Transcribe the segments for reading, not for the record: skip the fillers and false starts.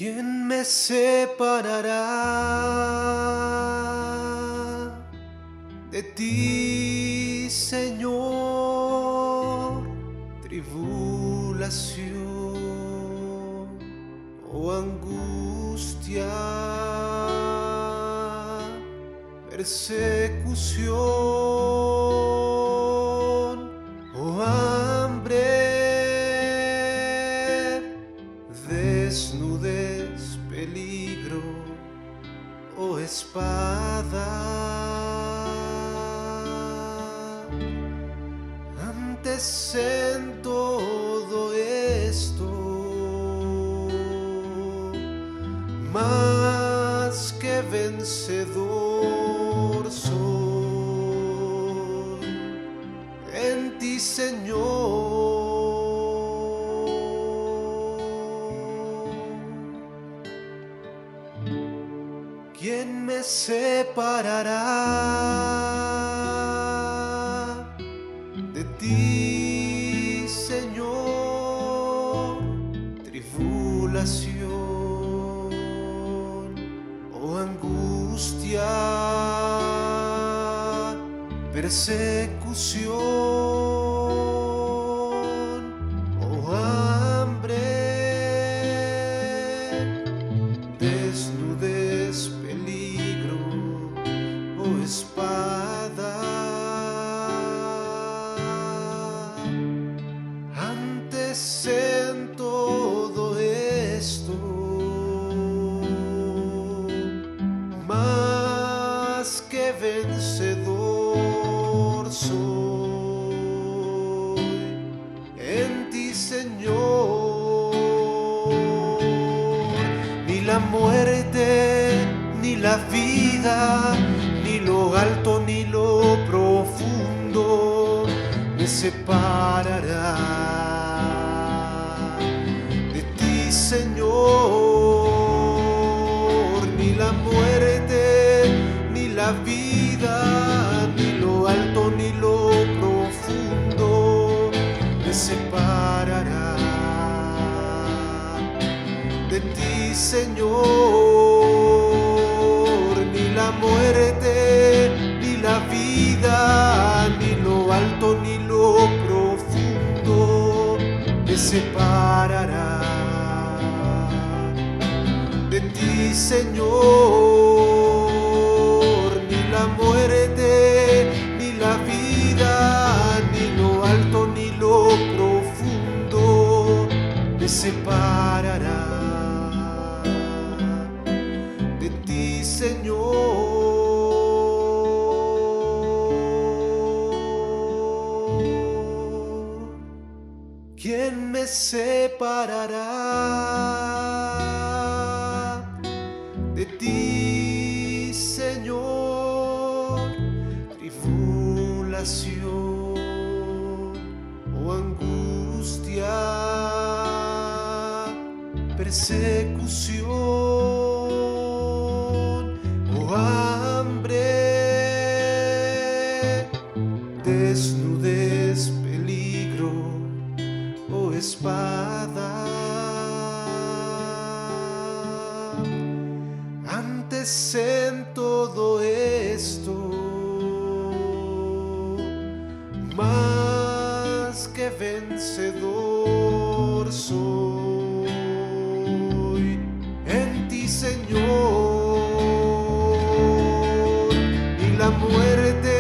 ¿Quién me separará de ti, Señor? Tribulación o angustia, persecución o hambre, desnudez, peligro o espada. Antes en todo esto, más que vencedor soy en ti, Señor. ¿Quién me separará de ti, Señor? Tribulación o angustia, persecución o hambre, desnudez, peligro o espada. Antes en todo esto, más que vencedor soy en ti, Señor. Ni la muerte, ni la vida, ni lo alto, ni lo profundo me separará de ti, Señor. Ni la muerte, ni la vida, ni lo alto, ni lo profundo me separará de ti, Señor. Ni la muerte, ni la vida, ni lo alto, ni lo profundo me separará de ti, Señor. Ni la muerte, ni la vida, ni lo alto, ni lo profundo me separará de ti, Señor. ¿Quién me separará de ti, Señor? Tribulación o angustia, persecución o hambre, desnudez, peligro o espada. Antes en todo esto, más que vencedor soy en ti, Señor. Ni la muerte,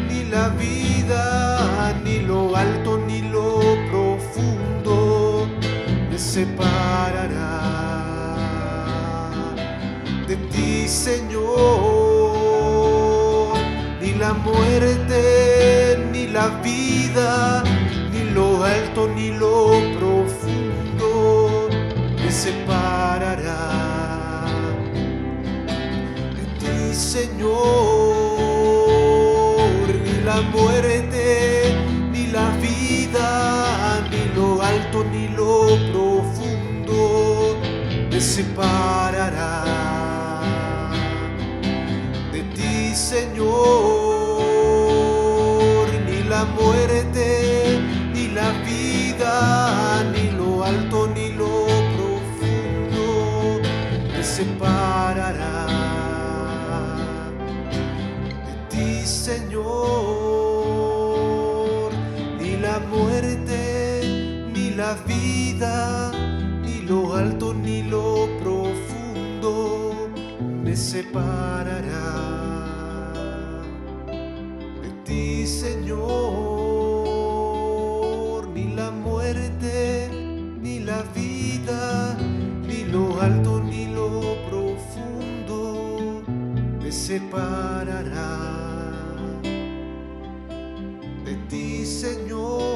ni la vida, ni lo alto, ni lo profundo me separará de ti, Señor. Ni la muerte, ni la vida, ni lo alto, ni lo profundo me separará de ti, Señor. Ni la muerte, ni la vida, ni lo alto, ni lo profundo me separará de ti, Señor. Ni la muerte, ni la vida, ni lo alto, ni lo profundo lo alto ni lo profundo me separará de ti, Señor. Ni la muerte, ni la vida, ni lo alto ni lo profundo me separará de ti, Señor.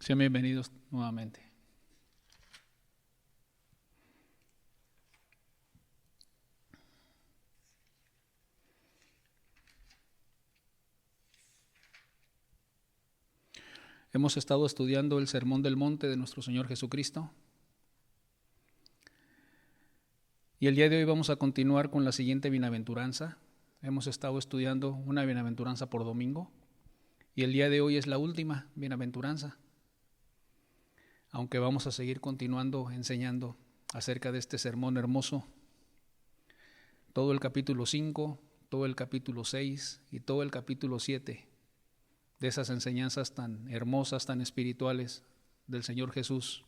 Sean bienvenidos nuevamente. Hemos estado estudiando el Sermón del Monte de nuestro Señor Jesucristo. Y el día de hoy vamos a continuar con la siguiente bienaventuranza. Hemos estado estudiando una bienaventuranza por domingo. Y el día de hoy es la última bienaventuranza. Aunque vamos a seguir continuando enseñando acerca de este sermón hermoso. Todo el capítulo 5, todo el capítulo 6 y todo el capítulo 7 de esas enseñanzas tan hermosas, tan espirituales del Señor Jesús.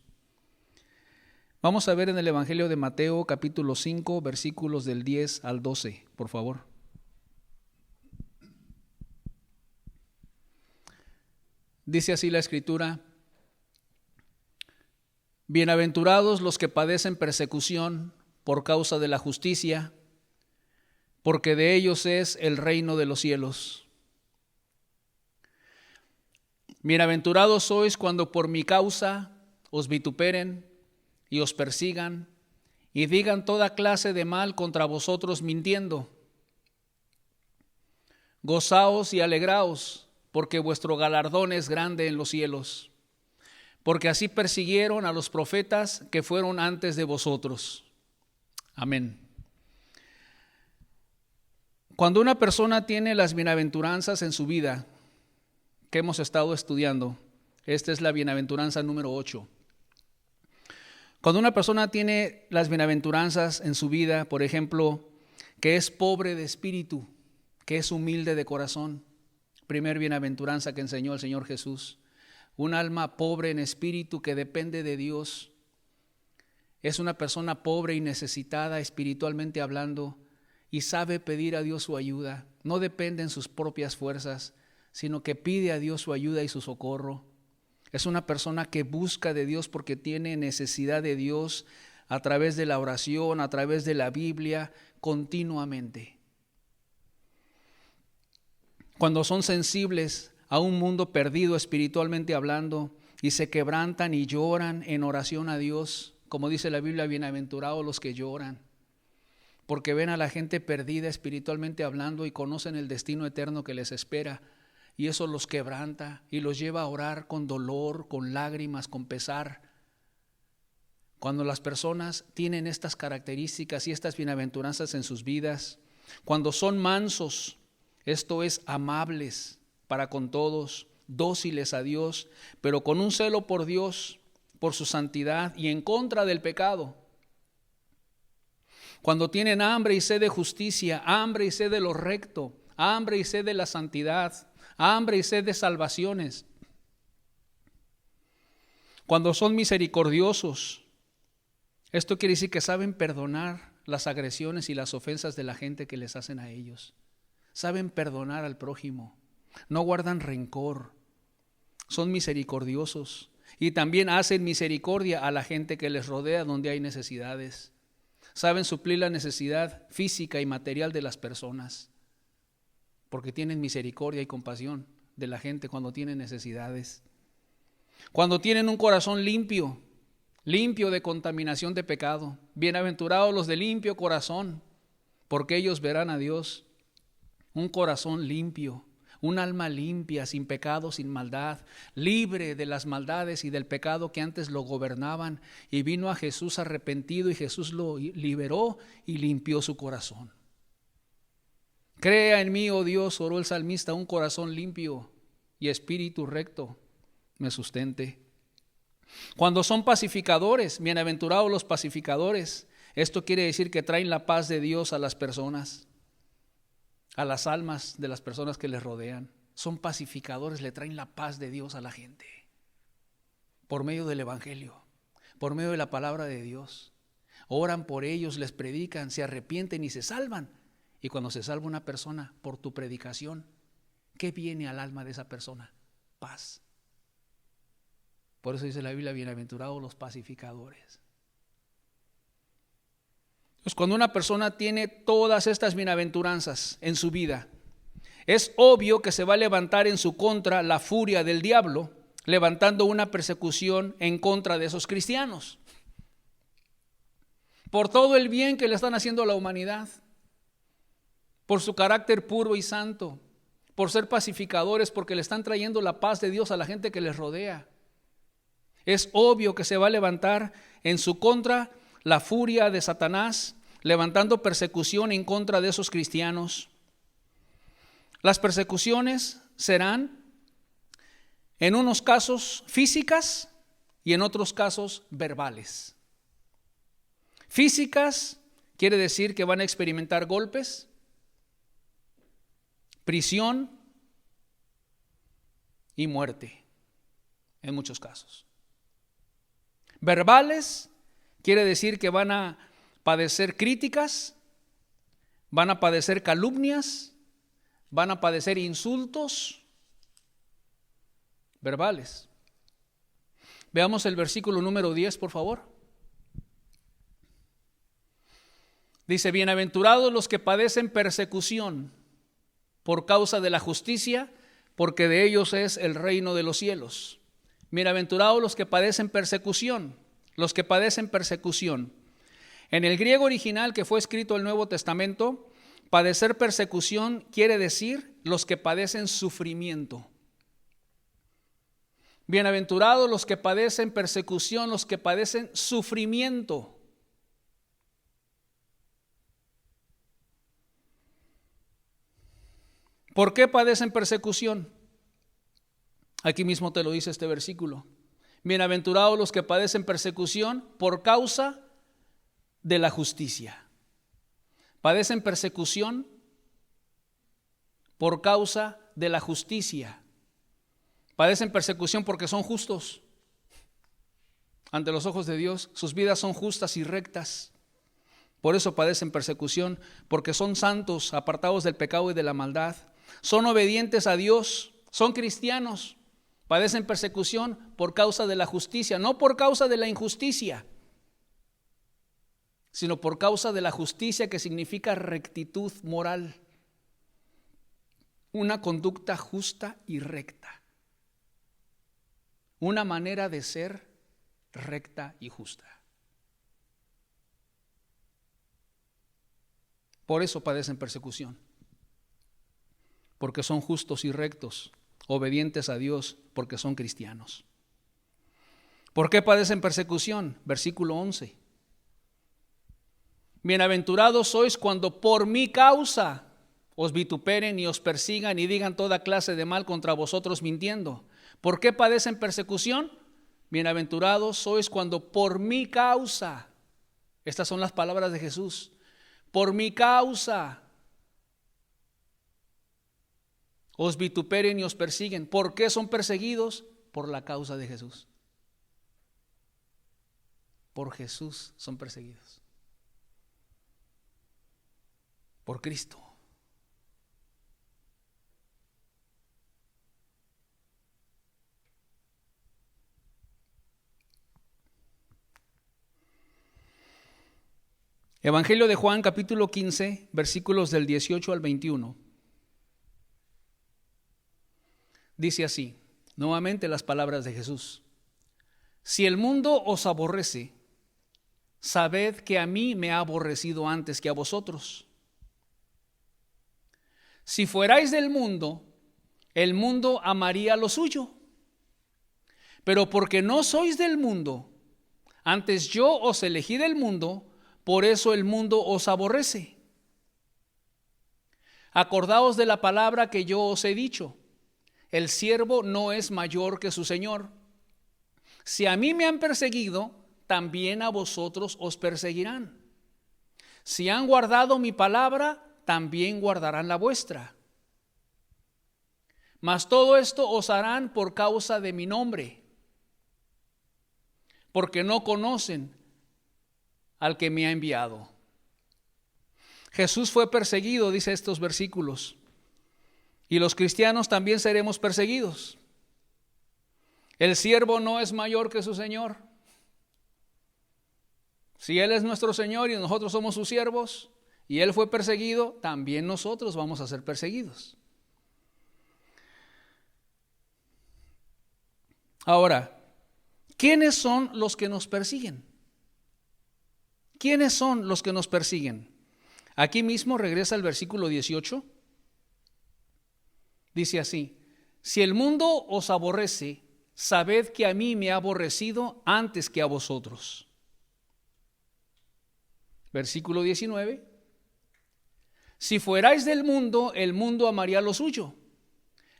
Vamos a ver en el Evangelio de Mateo, capítulo 5, versículos del 10 al 12, por favor. Dice así la Escritura: Bienaventurados los que padecen persecución por causa de la justicia, porque de ellos es el reino de los cielos. Bienaventurados sois cuando por mi causa os vituperen y os persigan y digan toda clase de mal contra vosotros mintiendo. Gozaos y alegraos, porque vuestro galardón es grande en los cielos. Porque así persiguieron a los profetas que fueron antes de vosotros. Amén. Cuando una persona tiene las bienaventuranzas en su vida, que hemos estado estudiando, esta es la bienaventuranza número 8. Cuando una persona tiene las bienaventuranzas en su vida, por ejemplo, que es pobre de espíritu, que es humilde de corazón, primer bienaventuranza que enseñó el Señor Jesús. Un alma pobre en espíritu que depende de Dios. Es una persona pobre y necesitada espiritualmente hablando y sabe pedir a Dios su ayuda. No depende en sus propias fuerzas, sino que pide a Dios su ayuda y su socorro. Es una persona que busca de Dios porque tiene necesidad de Dios a través de la oración, a través de la Biblia, continuamente. Cuando son sensibles a un mundo perdido espiritualmente hablando y se quebrantan y lloran en oración a Dios, como dice la Biblia, bienaventurados los que lloran, porque ven a la gente perdida espiritualmente hablando y conocen el destino eterno que les espera, y eso los quebranta y los lleva a orar con dolor, con lágrimas, con pesar. Cuando las personas tienen estas características y estas bienaventuranzas en sus vidas, cuando son mansos, esto es, amables para con todos, dóciles a Dios, pero con un celo por Dios, por su santidad y en contra del pecado. Cuando tienen hambre y sed de justicia, hambre y sed de lo recto, hambre y sed de la santidad, hambre y sed de salvaciones. Cuando son misericordiosos, esto quiere decir que saben perdonar las agresiones y las ofensas de la gente que les hacen a ellos. Saben perdonar al prójimo. No guardan rencor, son misericordiosos y también hacen misericordia a la gente que les rodea donde hay necesidades. saben suplir la necesidad física y material de las personas, porque tienen misericordia y compasión de la gente cuando tienen necesidades. Cuando tienen un corazón limpio de contaminación de pecado. Bienaventurados los de limpio corazón, porque ellos verán a Dios. Un corazón limpio, un alma limpia, sin pecado, sin maldad, libre de las maldades y del pecado que antes lo gobernaban, y vino a Jesús arrepentido y Jesús lo liberó y limpió su corazón. Crea en mí, oh Dios, oró el salmista, un corazón limpio y espíritu recto me sustente. Cuando son pacificadores, bienaventurados los pacificadores, esto quiere decir que traen la paz de Dios a las personas, a las almas de las personas que les rodean. Son pacificadores, le traen la paz de Dios a la gente, por medio del evangelio, por medio de la palabra de Dios. Oran por ellos, les predican, se arrepienten y se salvan. Y cuando se salva una persona por tu predicación, ¿qué viene al alma de esa persona? Paz. Por eso dice la Biblia, bienaventurados los pacificadores. Pues cuando una persona tiene todas estas bienaventuranzas en su vida, es obvio que se va a levantar en su contra la furia del diablo, levantando una persecución en contra de esos cristianos, por todo el bien que le están haciendo a la humanidad, por su carácter puro y santo, por ser pacificadores, porque le están trayendo la paz de Dios a la gente que les rodea. Es obvio que se va a levantar en su contra la furia de Satanás, levantando persecución en contra de esos cristianos. Las persecuciones serán en unos casos físicas y en otros casos verbales. Físicas quiere decir que van a experimentar golpes, prisión y muerte en muchos casos. Verbales quiere decir que van a padecer críticas, van a padecer calumnias, van a padecer insultos verbales. Veamos el versículo número 10, por favor. Dice, bienaventurados los que padecen persecución por causa de la justicia, porque de ellos es el reino de los cielos. Bienaventurados los que padecen persecución, los que padecen persecución. En el griego original que fue escrito el Nuevo Testamento, padecer persecución quiere decir los que padecen sufrimiento. Bienaventurados los que padecen persecución, los que padecen sufrimiento. ¿Por qué padecen persecución? Aquí mismo te lo dice este versículo. Bienaventurados los que padecen persecución por causa de la justicia. Padecen persecución por causa de la justicia. Padecen persecución porque son justos ante los ojos de Dios. Sus vidas son justas y rectas. Por eso padecen persecución, porque son santos, apartados del pecado y de la maldad. Son obedientes a Dios, son cristianos. Padecen persecución por causa de la justicia, no por causa de la injusticia, sino por causa de la justicia, que significa rectitud moral, una conducta justa y recta, una manera de ser recta y justa. Por eso padecen persecución, porque son justos y rectos, obedientes a Dios, porque son cristianos. ¿Por qué padecen persecución? Versículo 11. Bienaventurados sois cuando por mi causa os vituperen y os persigan y digan toda clase de mal contra vosotros mintiendo. ¿Por qué padecen persecución? Bienaventurados sois cuando por mi causa, estas son las palabras de Jesús, por mi causa os vituperen y os persiguen. ¿Por qué son perseguidos? Por la causa de Jesús. Por Jesús son perseguidos. Por Cristo. Evangelio de Juan, capítulo 15, versículos del 18 al 21. Dice así, nuevamente las palabras de Jesús. Si el mundo os aborrece, sabed que a mí me ha aborrecido antes que a vosotros. Si fuerais del mundo, el mundo amaría lo suyo. Pero porque no sois del mundo, antes yo os elegí del mundo, por eso el mundo os aborrece. Acordaos de la palabra que yo os he dicho. El siervo no es mayor que su señor. Si a mí me han perseguido, también a vosotros os perseguirán. Si han guardado mi palabra, también guardarán la vuestra. Mas todo esto os harán por causa de mi nombre, porque no conocen al que me ha enviado. Jesús fue perseguido, dice estos versículos, y los cristianos también seremos perseguidos. El siervo no es mayor que su señor. Si Él es nuestro Señor y nosotros somos sus siervos, y Él fue perseguido, también nosotros vamos a ser perseguidos. Ahora, ¿quiénes son los que nos persiguen? ¿Quiénes son los que nos persiguen? Aquí mismo regresa el versículo 18. Dice así, si el mundo os aborrece, sabed que a mí me ha aborrecido antes que a vosotros. Versículo 19. Si fuerais del mundo, el mundo amaría lo suyo.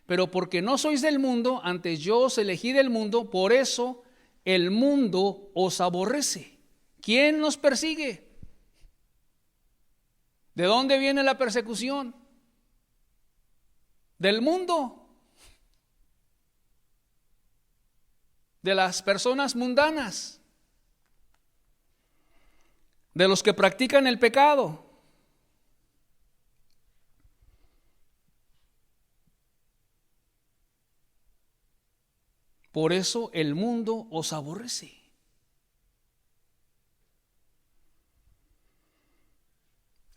Pero porque no sois del mundo, antes yo os elegí del mundo, por eso el mundo os aborrece. ¿Quién nos persigue? ¿De dónde viene la persecución? Del mundo. De las personas mundanas. De los que practican el pecado. Por eso el mundo os aborrece.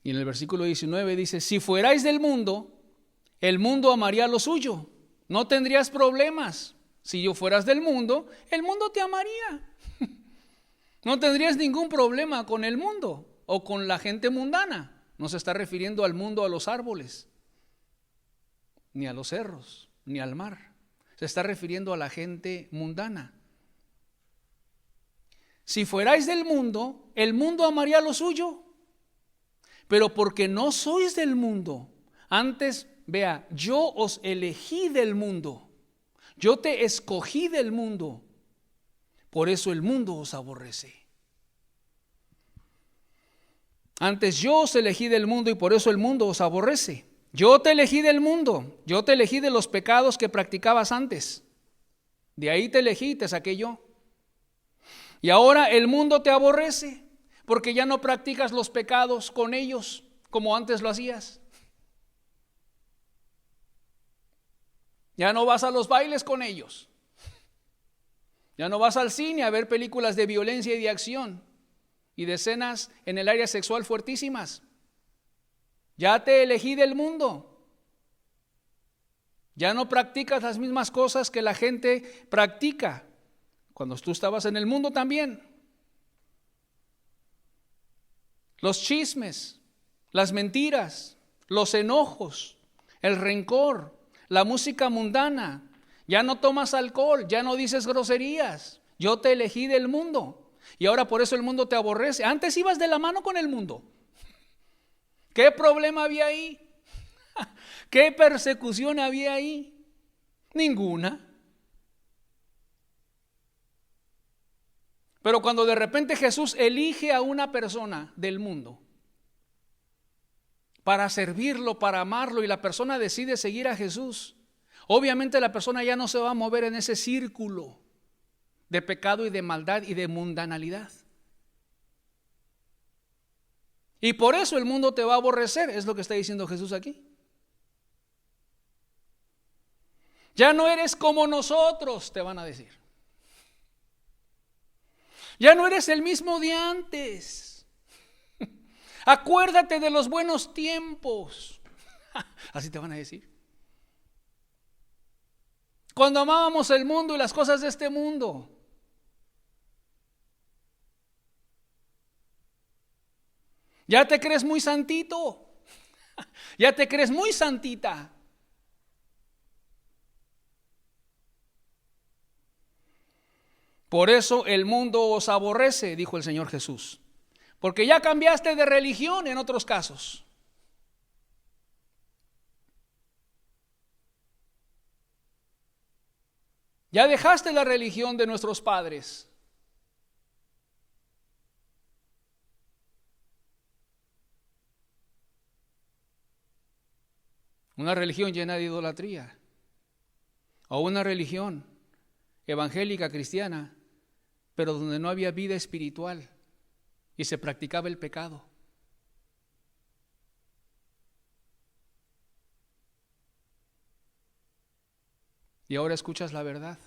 Y en el versículo 19 dice, si fuerais del mundo, el mundo amaría lo suyo. No tendrías problemas. Si yo fueras del mundo, el mundo te amaría. No tendrías ningún problema con el mundo o con la gente mundana. No se está refiriendo al mundo, a los árboles, ni a los cerros, ni al mar. Se está refiriendo a la gente mundana. Si fuerais del mundo, el mundo amaría lo suyo. Pero porque no sois del mundo, antes, vea, yo os elegí del mundo. Yo te escogí del mundo. Por eso el mundo os aborrece. Antes yo os elegí del mundo y por eso el mundo os aborrece. Yo te elegí del mundo, yo te elegí de los pecados que practicabas antes. De ahí te elegí y te saqué yo. Y ahora el mundo te aborrece porque ya no practicas los pecados con ellos como antes lo hacías. Ya no vas a los bailes con ellos. Ya no vas al cine a ver películas de violencia y de acción y de escenas en el área sexual fuertísimas. Ya te elegí del mundo. Ya no practicas las mismas cosas que la gente practica cuando tú estabas en el mundo también. Los chismes, las mentiras, los enojos, el rencor, la música mundana. Ya no tomas alcohol, ya no dices groserías. Yo te elegí del mundo y ahora por eso el mundo te aborrece. Antes ibas de la mano con el mundo. ¿Qué problema había ahí? ¿Qué persecución había ahí? Ninguna. Pero cuando de repente Jesús elige a una persona del mundo para servirlo, para amarlo, y la persona decide seguir a Jesús, obviamente la persona ya no se va a mover en ese círculo de pecado y de maldad y de mundanalidad. Y por eso el mundo te va a aborrecer, es lo que está diciendo Jesús aquí. Ya no eres como nosotros, te van a decir. Ya no eres el mismo de antes. Acuérdate de los buenos tiempos. Así te van a decir. Cuando amábamos el mundo y las cosas de este mundo. Ya te crees muy santito. Ya te crees muy santita. Por eso el mundo os aborrece, dijo el Señor Jesús. Porque ya cambiaste de religión en otros casos. Ya dejaste la religión de nuestros padres. Una religión llena de idolatría. O una religión evangélica cristiana, pero donde no había vida espiritual y se practicaba el pecado. Y ahora escuchas la verdad.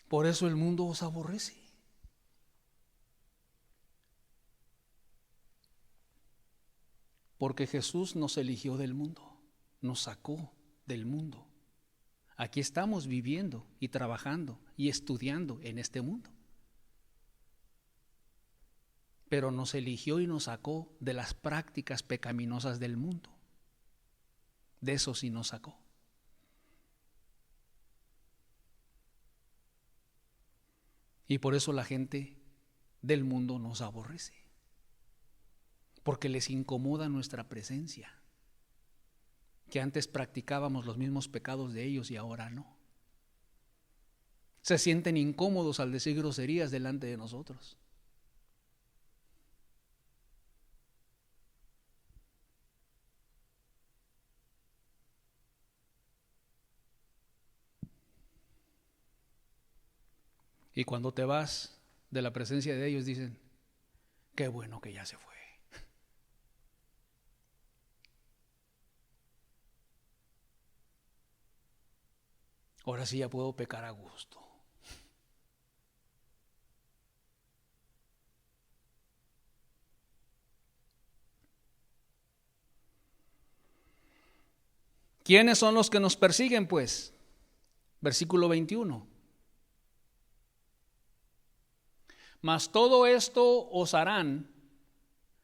Por eso el mundo os aborrece. Porque Jesús nos eligió del mundo, nos sacó del mundo. Aquí estamos viviendo y trabajando y estudiando en este mundo. Pero nos eligió y nos sacó de las prácticas pecaminosas del mundo. De eso sí nos sacó. Y por eso la gente del mundo nos aborrece. Porque les incomoda nuestra presencia. Que antes practicábamos los mismos pecados de ellos y ahora no. Se sienten incómodos al decir groserías delante de nosotros. Y cuando te vas de la presencia de ellos dicen, qué bueno que ya se fue. Ahora sí ya puedo pecar a gusto. ¿Quiénes son los que nos persiguen, pues? Versículo 21. Mas todo esto os harán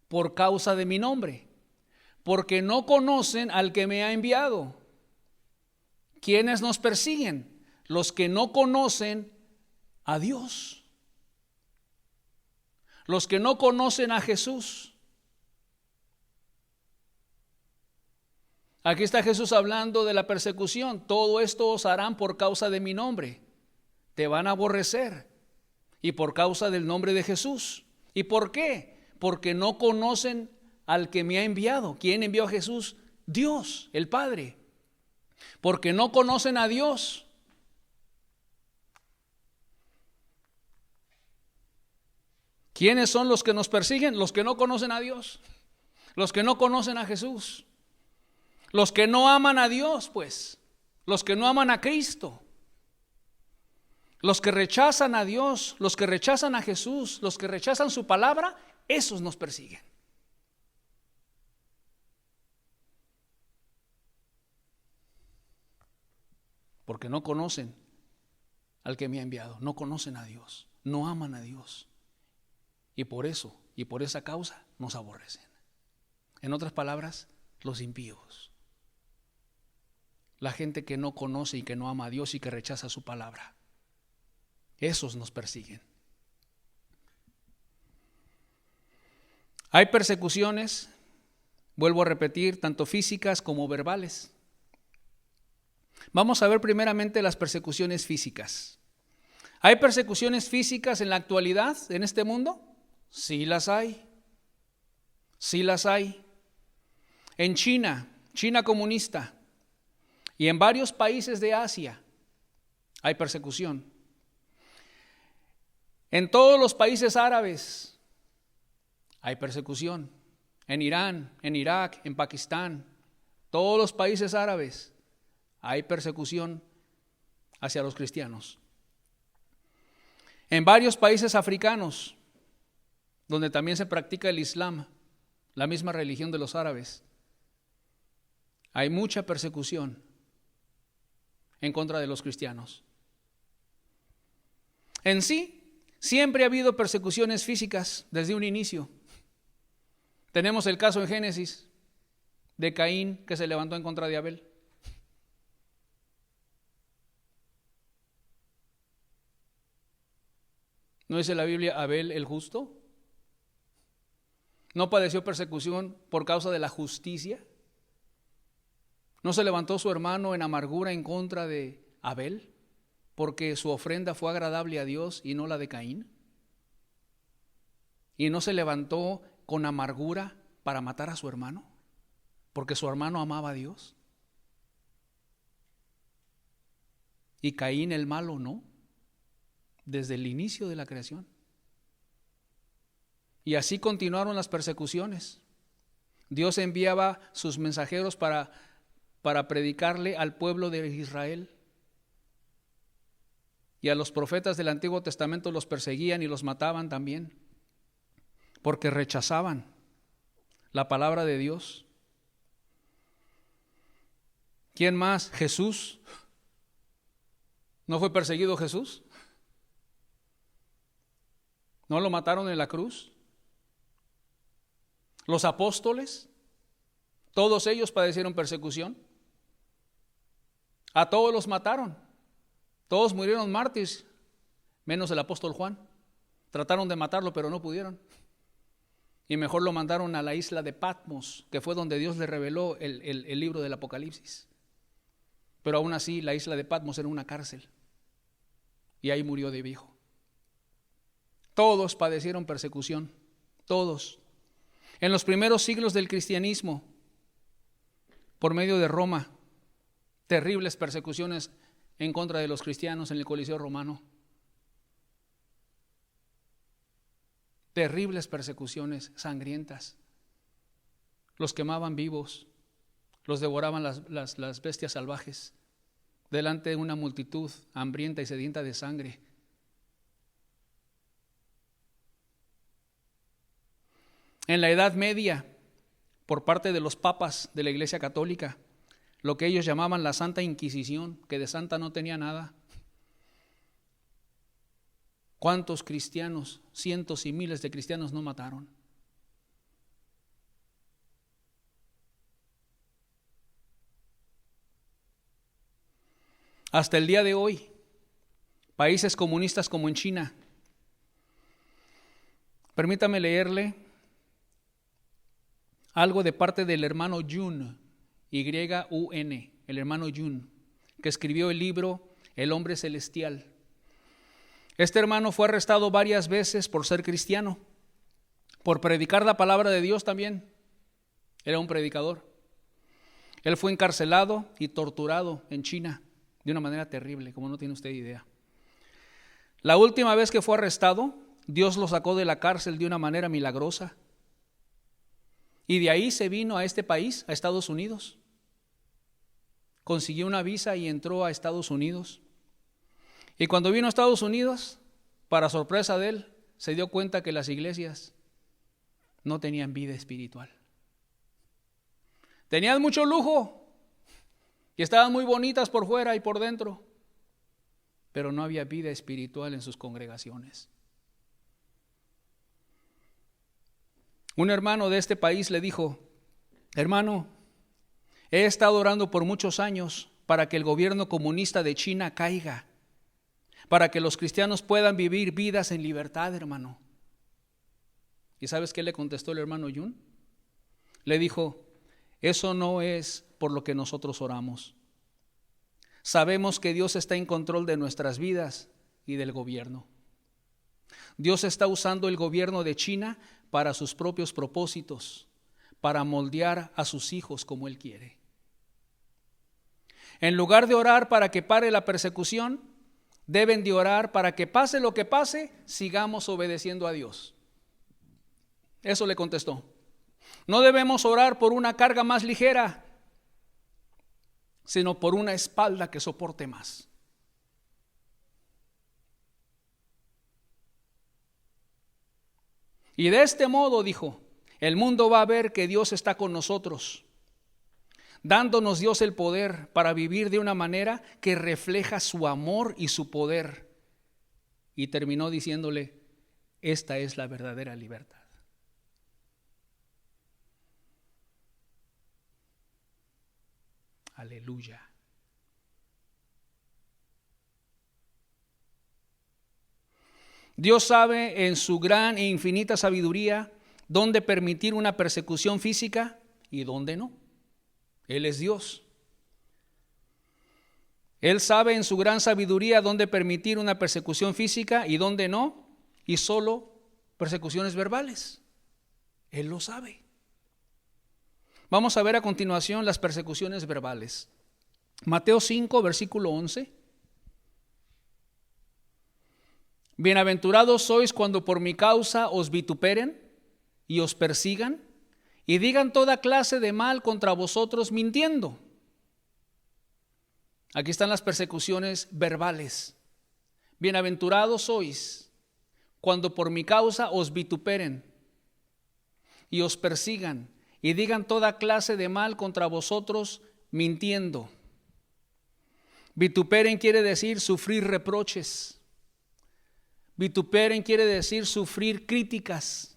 por causa de mi nombre, porque no conocen al que me ha enviado. ¿Quiénes nos persiguen? Los que no conocen a Dios. Los que no conocen a Jesús. Aquí está Jesús hablando de la persecución. Todo esto os harán por causa de mi nombre. Te van a aborrecer. Y por causa del nombre de Jesús. ¿Y por qué? Porque no conocen al que me ha enviado. ¿Quién envió a Jesús? Dios, el Padre. Porque no conocen a Dios. ¿Quiénes son los que nos persiguen? Los que no conocen a Dios. Los que no conocen a Jesús. Los que no aman a Dios, pues. Los que no aman a Cristo. Los que rechazan a Dios, los que rechazan a Jesús, los que rechazan su palabra, esos nos persiguen. Porque no conocen al que me ha enviado, no conocen a Dios, no aman a Dios. Y por eso, y por esa causa, nos aborrecen. En otras palabras, los impíos. La gente que no conoce y que no ama a Dios y que rechaza su palabra. Esos nos persiguen. Hay persecuciones, vuelvo a repetir, tanto físicas como verbales. Vamos a ver primeramente las persecuciones físicas. ¿Hay persecuciones físicas en la actualidad, en este mundo? Sí las hay. Sí las hay. En China, China comunista, y en varios países de Asia hay persecución. En todos los países árabes hay persecución. En Irán, en Irak, en Pakistán, todos los países árabes hay persecución hacia los cristianos. En varios países africanos, donde también se practica el Islam, la misma religión de los árabes, hay mucha persecución en contra de los cristianos. En sí, siempre ha habido persecuciones físicas desde un inicio. Tenemos el caso en Génesis de Caín, que se levantó en contra de Abel. ¿No dice la Biblia Abel el justo? ¿No padeció persecución por causa de la justicia? ¿No se levantó su hermano en amargura en contra de Abel porque su ofrenda fue agradable a Dios y no la de Caín? ¿Y no se levantó con amargura para matar a su hermano porque su hermano amaba a Dios? Y Caín el malo no, desde el inicio de la creación. Y así continuaron las persecuciones. Dios enviaba sus mensajeros para predicarle al pueblo de Israel. Y a los profetas del Antiguo Testamento los perseguían y los mataban también, porque rechazaban la palabra de Dios. ¿Quién más? Jesús. ¿No fue perseguido Jesús? ¿No lo mataron en la cruz? Los apóstoles, todos ellos padecieron persecución. A todos los mataron. Todos murieron mártires, menos el apóstol Juan. Trataron de matarlo, pero no pudieron. Y mejor lo mandaron a la isla de Patmos, que fue donde Dios le reveló el libro del Apocalipsis. Pero aún así, la isla de Patmos era una cárcel. Y ahí murió de viejo. Todos padecieron persecución, todos. En los primeros siglos del cristianismo, por medio de Roma, terribles persecuciones en contra de los cristianos en el Coliseo Romano. Terribles persecuciones sangrientas. Los quemaban vivos, los devoraban las bestias salvajes, delante de una multitud hambrienta y sedienta de sangre. En la Edad Media, por parte de los papas de la Iglesia Católica, lo que ellos llamaban la Santa Inquisición, que de santa no tenía nada. ¿Cuántos cristianos, cientos y miles de cristianos no mataron? Hasta el día de hoy, países comunistas como en China. Permítame leerle algo de parte del hermano Yun, Y-U-N, el hermano Yun, que escribió el libro El hombre celestial. Este hermano fue arrestado varias veces por ser cristiano, por predicar la palabra de Dios también. Era un predicador. Él fue encarcelado y torturado en China de una manera terrible, como no tiene usted idea. La última vez que fue arrestado, Dios lo sacó de la cárcel de una manera milagrosa. Y de ahí se vino a este país, a Estados Unidos. Consiguió una visa y entró a Estados Unidos. Y cuando vino a Estados Unidos, para sorpresa de él, se dio cuenta que las iglesias no tenían vida espiritual. Tenían mucho lujo y estaban muy bonitas por fuera y por dentro, pero no había vida espiritual en sus congregaciones. Un hermano de este país le dijo: hermano, he estado orando por muchos años para que el gobierno comunista de China caiga, para que los cristianos puedan vivir vidas en libertad, hermano. ¿Y sabes qué le contestó el hermano Yun? Le dijo: eso no es por lo que nosotros oramos. Sabemos que Dios está en control de nuestras vidas y del gobierno. Dios está usando el gobierno de China para sus propios propósitos, para moldear a sus hijos como Él quiere. En lugar de orar para que pare la persecución, deben de orar para que pase lo que pase, sigamos obedeciendo a Dios. Eso le contestó. No debemos orar por una carga más ligera, sino por una espalda que soporte más. Y de este modo, dijo, el mundo va a ver que Dios está con nosotros, dándonos Dios el poder para vivir de una manera que refleja su amor y su poder. Y terminó diciéndole, esta es la verdadera libertad. Aleluya. Dios sabe en su gran e infinita sabiduría dónde permitir una persecución física y dónde no. Él es Dios. Él sabe en su gran sabiduría dónde permitir una persecución física y dónde no, y solo persecuciones verbales. Él lo sabe. Vamos a ver a continuación las persecuciones verbales. Mateo 5, versículo 11. Bienaventurados sois cuando por mi causa os vituperen y os persigan y digan toda clase de mal contra vosotros mintiendo. Aquí están las persecuciones verbales. Bienaventurados sois cuando por mi causa os vituperen y os persigan y digan toda clase de mal contra vosotros mintiendo. Vituperen quiere decir sufrir reproches. Vituperen quiere decir sufrir críticas.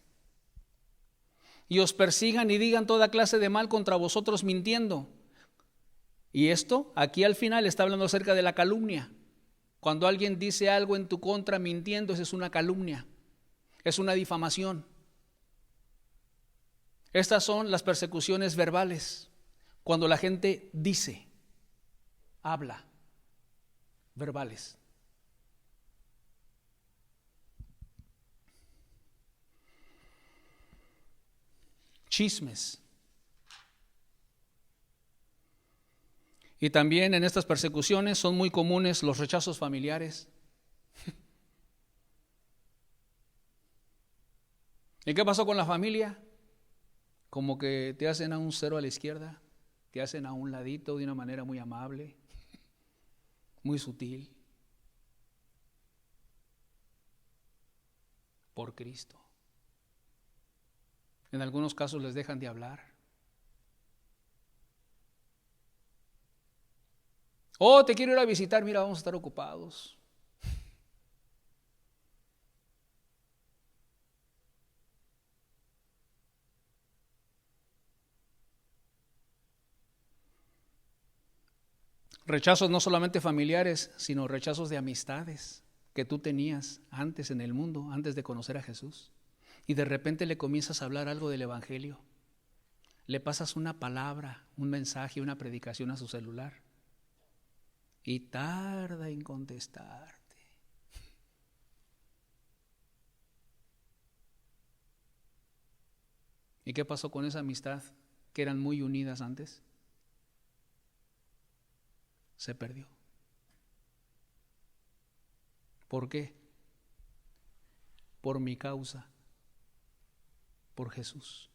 Y os persigan y digan toda clase de mal contra vosotros mintiendo. Y esto, aquí al final está hablando acerca de la calumnia. Cuando alguien dice algo en tu contra mintiendo, eso es una calumnia, es una difamación. Estas son las persecuciones verbales, cuando la gente dice, habla, verbales. Chismes. Y también en estas persecuciones son muy comunes los rechazos familiares. ¿Y qué pasó con la familia? Como que te hacen a un cero a la izquierda, te hacen a un ladito de una manera muy amable, muy sutil. Por Cristo. En algunos casos les dejan de hablar. Oh, te quiero ir a visitar, mira, vamos a estar ocupados. Rechazos no solamente familiares, sino rechazos de amistades que tú tenías antes en el mundo, antes de conocer a Jesús. Y de repente le comienzas a hablar algo del evangelio. Le pasas una palabra, un mensaje, una predicación a su celular. Y tarda en contestarte. ¿Y qué pasó con esa amistad que eran muy unidas antes? Se perdió. ¿Por qué? Por mi causa, por Jesús.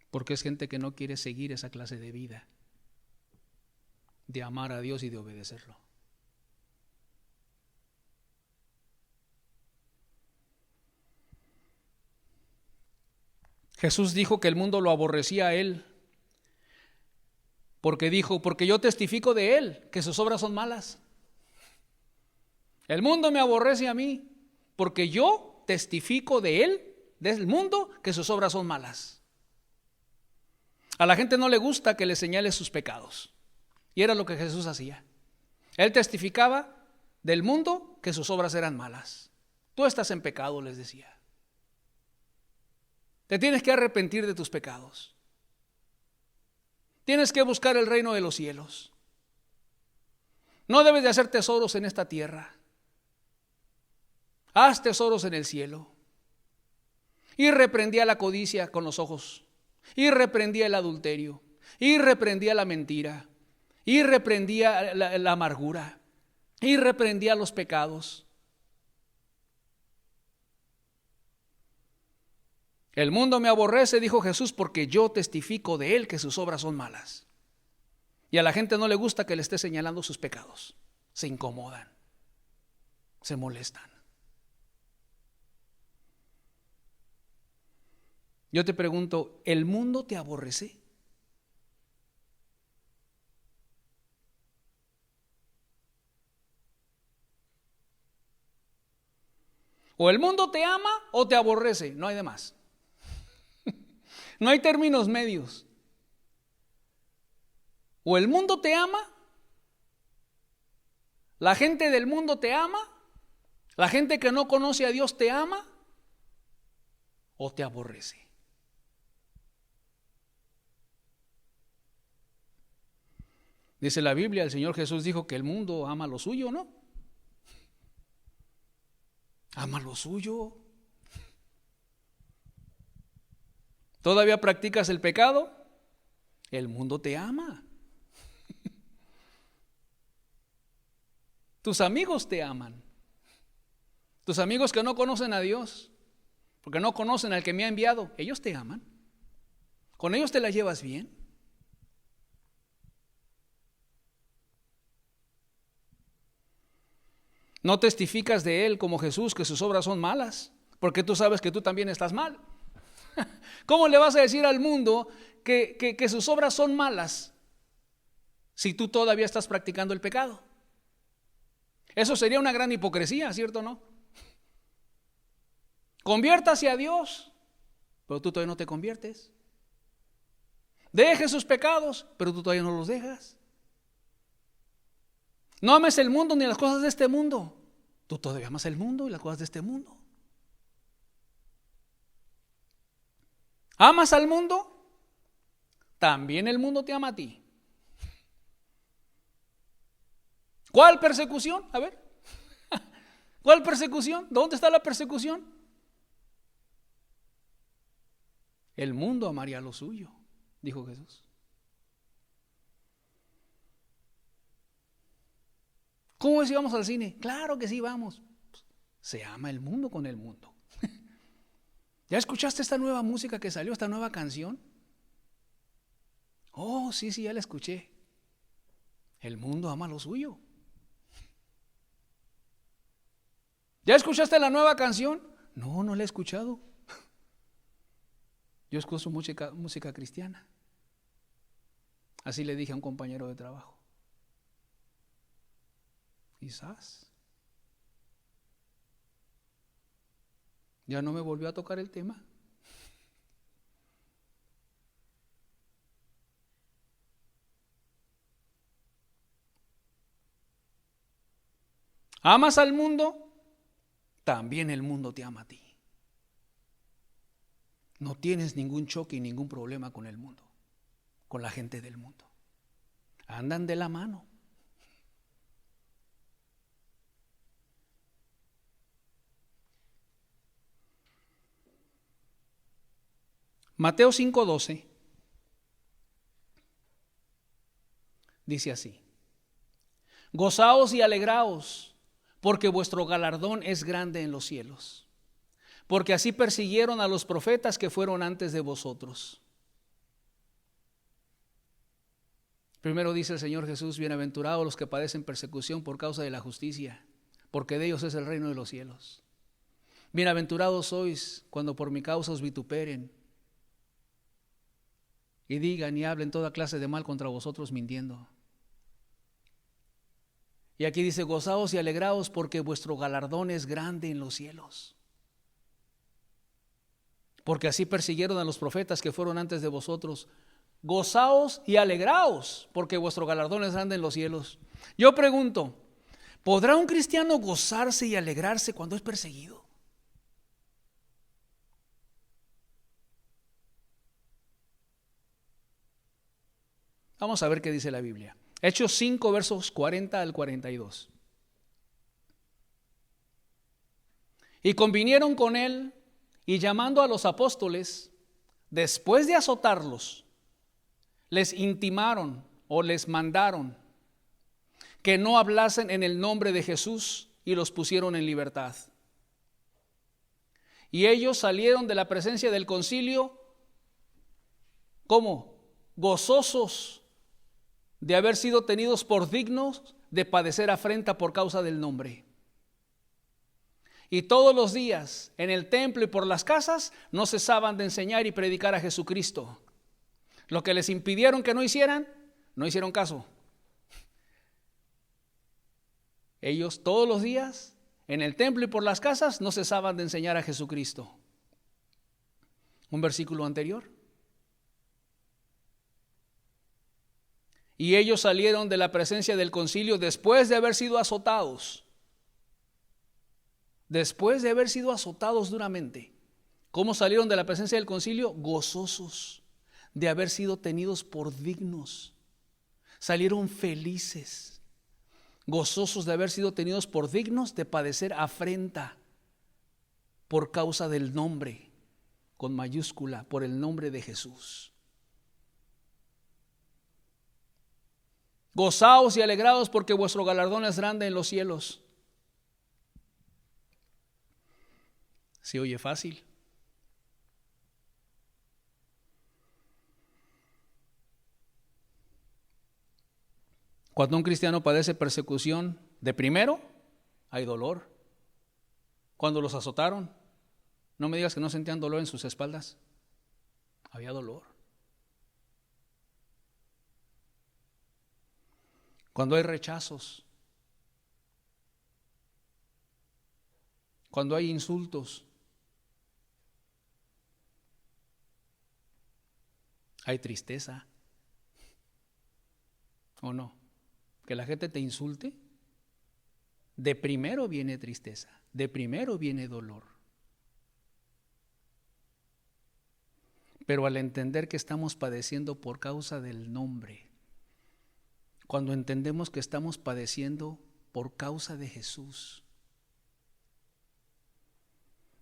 Porque es gente que no quiere seguir esa clase de vida, de amar a Dios y de obedecerlo. Jesús dijo que el mundo lo aborrecía a él, porque dijo, porque yo testifico de él, que sus obras son malas. El mundo me aborrece a mí, porque yo testifico de él, del mundo, que sus obras son malas. A la gente no le gusta que le señale sus pecados. Y era lo que Jesús hacía. Él testificaba del mundo que sus obras eran malas. Tú estás en pecado, les decía. Te tienes que arrepentir de tus pecados. Tienes que buscar el reino de los cielos. No debes de hacer tesoros en esta tierra. Haz tesoros en el cielo. Y reprendía la codicia con los ojos. Y reprendía el adulterio, y reprendía la mentira, y reprendía la amargura, y reprendía los pecados. El mundo me aborrece, dijo Jesús, porque yo testifico de él que sus obras son malas. Y a la gente no le gusta que le esté señalando sus pecados, se incomodan. se molestan. Yo te pregunto, ¿el mundo te aborrece? O el mundo te ama o te aborrece, no hay de más. No hay términos medios. O el mundo te ama, la gente del mundo te ama, la gente que no conoce a Dios te ama, o te aborrece. Dice la Biblia, el Señor Jesús dijo que el mundo ama lo suyo, ¿no? Ama lo suyo. ¿Todavía practicas el pecado? El mundo te ama. Tus amigos te aman. Tus amigos que no conocen a Dios, porque no conocen al que me ha enviado, ellos te aman. ¿Con ellos te la llevas bien? No testificas de Él como Jesús que sus obras son malas, porque tú sabes que tú también estás mal. ¿Cómo le vas a decir al mundo que sus obras son malas si tú todavía estás practicando el pecado? Eso sería una gran hipocresía, ¿cierto o no? Conviértase a Dios, pero tú todavía no te conviertes. Deje sus pecados, pero tú todavía no los dejas. No ames el mundo ni las cosas de este mundo. Tú todavía amas el mundo y las cosas de este mundo. ¿Amas al mundo? También el mundo te ama a ti. ¿Cuál persecución? A ver. ¿Cuál persecución? ¿Dónde está la persecución? El mundo amaría lo suyo, dijo Jesús. ¿Cómo es si vamos al cine? Claro que sí, vamos. Se ama el mundo con el mundo. ¿Ya escuchaste esta nueva música que salió, esta nueva canción? Oh, sí, ya la escuché. El mundo ama lo suyo. ¿Ya escuchaste la nueva canción? No, no la he escuchado. Yo escucho música cristiana. Así le dije a un compañero de trabajo. Quizás. Ya no me volvió a tocar el tema. ¿Amas al mundo? También el mundo te ama a ti. No tienes ningún choque y ningún problema con el mundo, con la gente del mundo. Andan de la mano. Mateo 5:12 dice así: gozaos y alegraos, porque vuestro galardón es grande en los cielos, porque así persiguieron a los profetas que fueron antes de vosotros. Primero dice el Señor Jesús: bienaventurados los que padecen persecución por causa de la justicia, porque de ellos es el reino de los cielos. Bienaventurados sois cuando por mi causa os vituperen y digan y hablen toda clase de mal contra vosotros mintiendo. Y aquí dice: gozaos y alegraos, porque vuestro galardón es grande en los cielos. Porque así persiguieron a los profetas que fueron antes de vosotros. Gozaos y alegraos, porque vuestro galardón es grande en los cielos. Yo pregunto, ¿podrá un cristiano gozarse y alegrarse cuando es perseguido? Vamos a ver qué dice la Biblia. Hechos 5, versos 40 al 42. Y convinieron con él, y llamando a los apóstoles, después de azotarlos, les intimaron o les mandaron que no hablasen en el nombre de Jesús, y los pusieron en libertad. Y ellos salieron de la presencia del concilio, ¿cómo? Gozosos de haber sido tenidos por dignos de padecer afrenta por causa del nombre. Y todos los días en el templo y por las casas no cesaban de enseñar y predicar a Jesucristo. Lo que les impidieron que no hicieran, no hicieron caso. Ellos todos los días en el templo y por las casas no cesaban de enseñar a Jesucristo. Un versículo anterior. Y ellos salieron de la presencia del concilio después de haber sido azotados. Después de haber sido azotados duramente. ¿Cómo salieron de la presencia del concilio? Gozosos de haber sido tenidos por dignos. Salieron felices, gozosos de haber sido tenidos por dignos de padecer afrenta por causa del nombre, con mayúscula, por el nombre de Jesús. Gozaos y alegraos porque vuestro galardón es grande en los cielos. ¿Se oye fácil? Cuando un cristiano padece persecución, de primero hay dolor. Cuando los azotaron, no me digas que no sentían dolor en sus espaldas. Había dolor. Cuando hay rechazos, cuando hay insultos, hay tristeza. ¿O no? Que la gente te insulte, de primero viene tristeza, de primero viene dolor. Pero al entender que estamos padeciendo por causa del nombre, cuando entendemos que estamos padeciendo por causa de Jesús,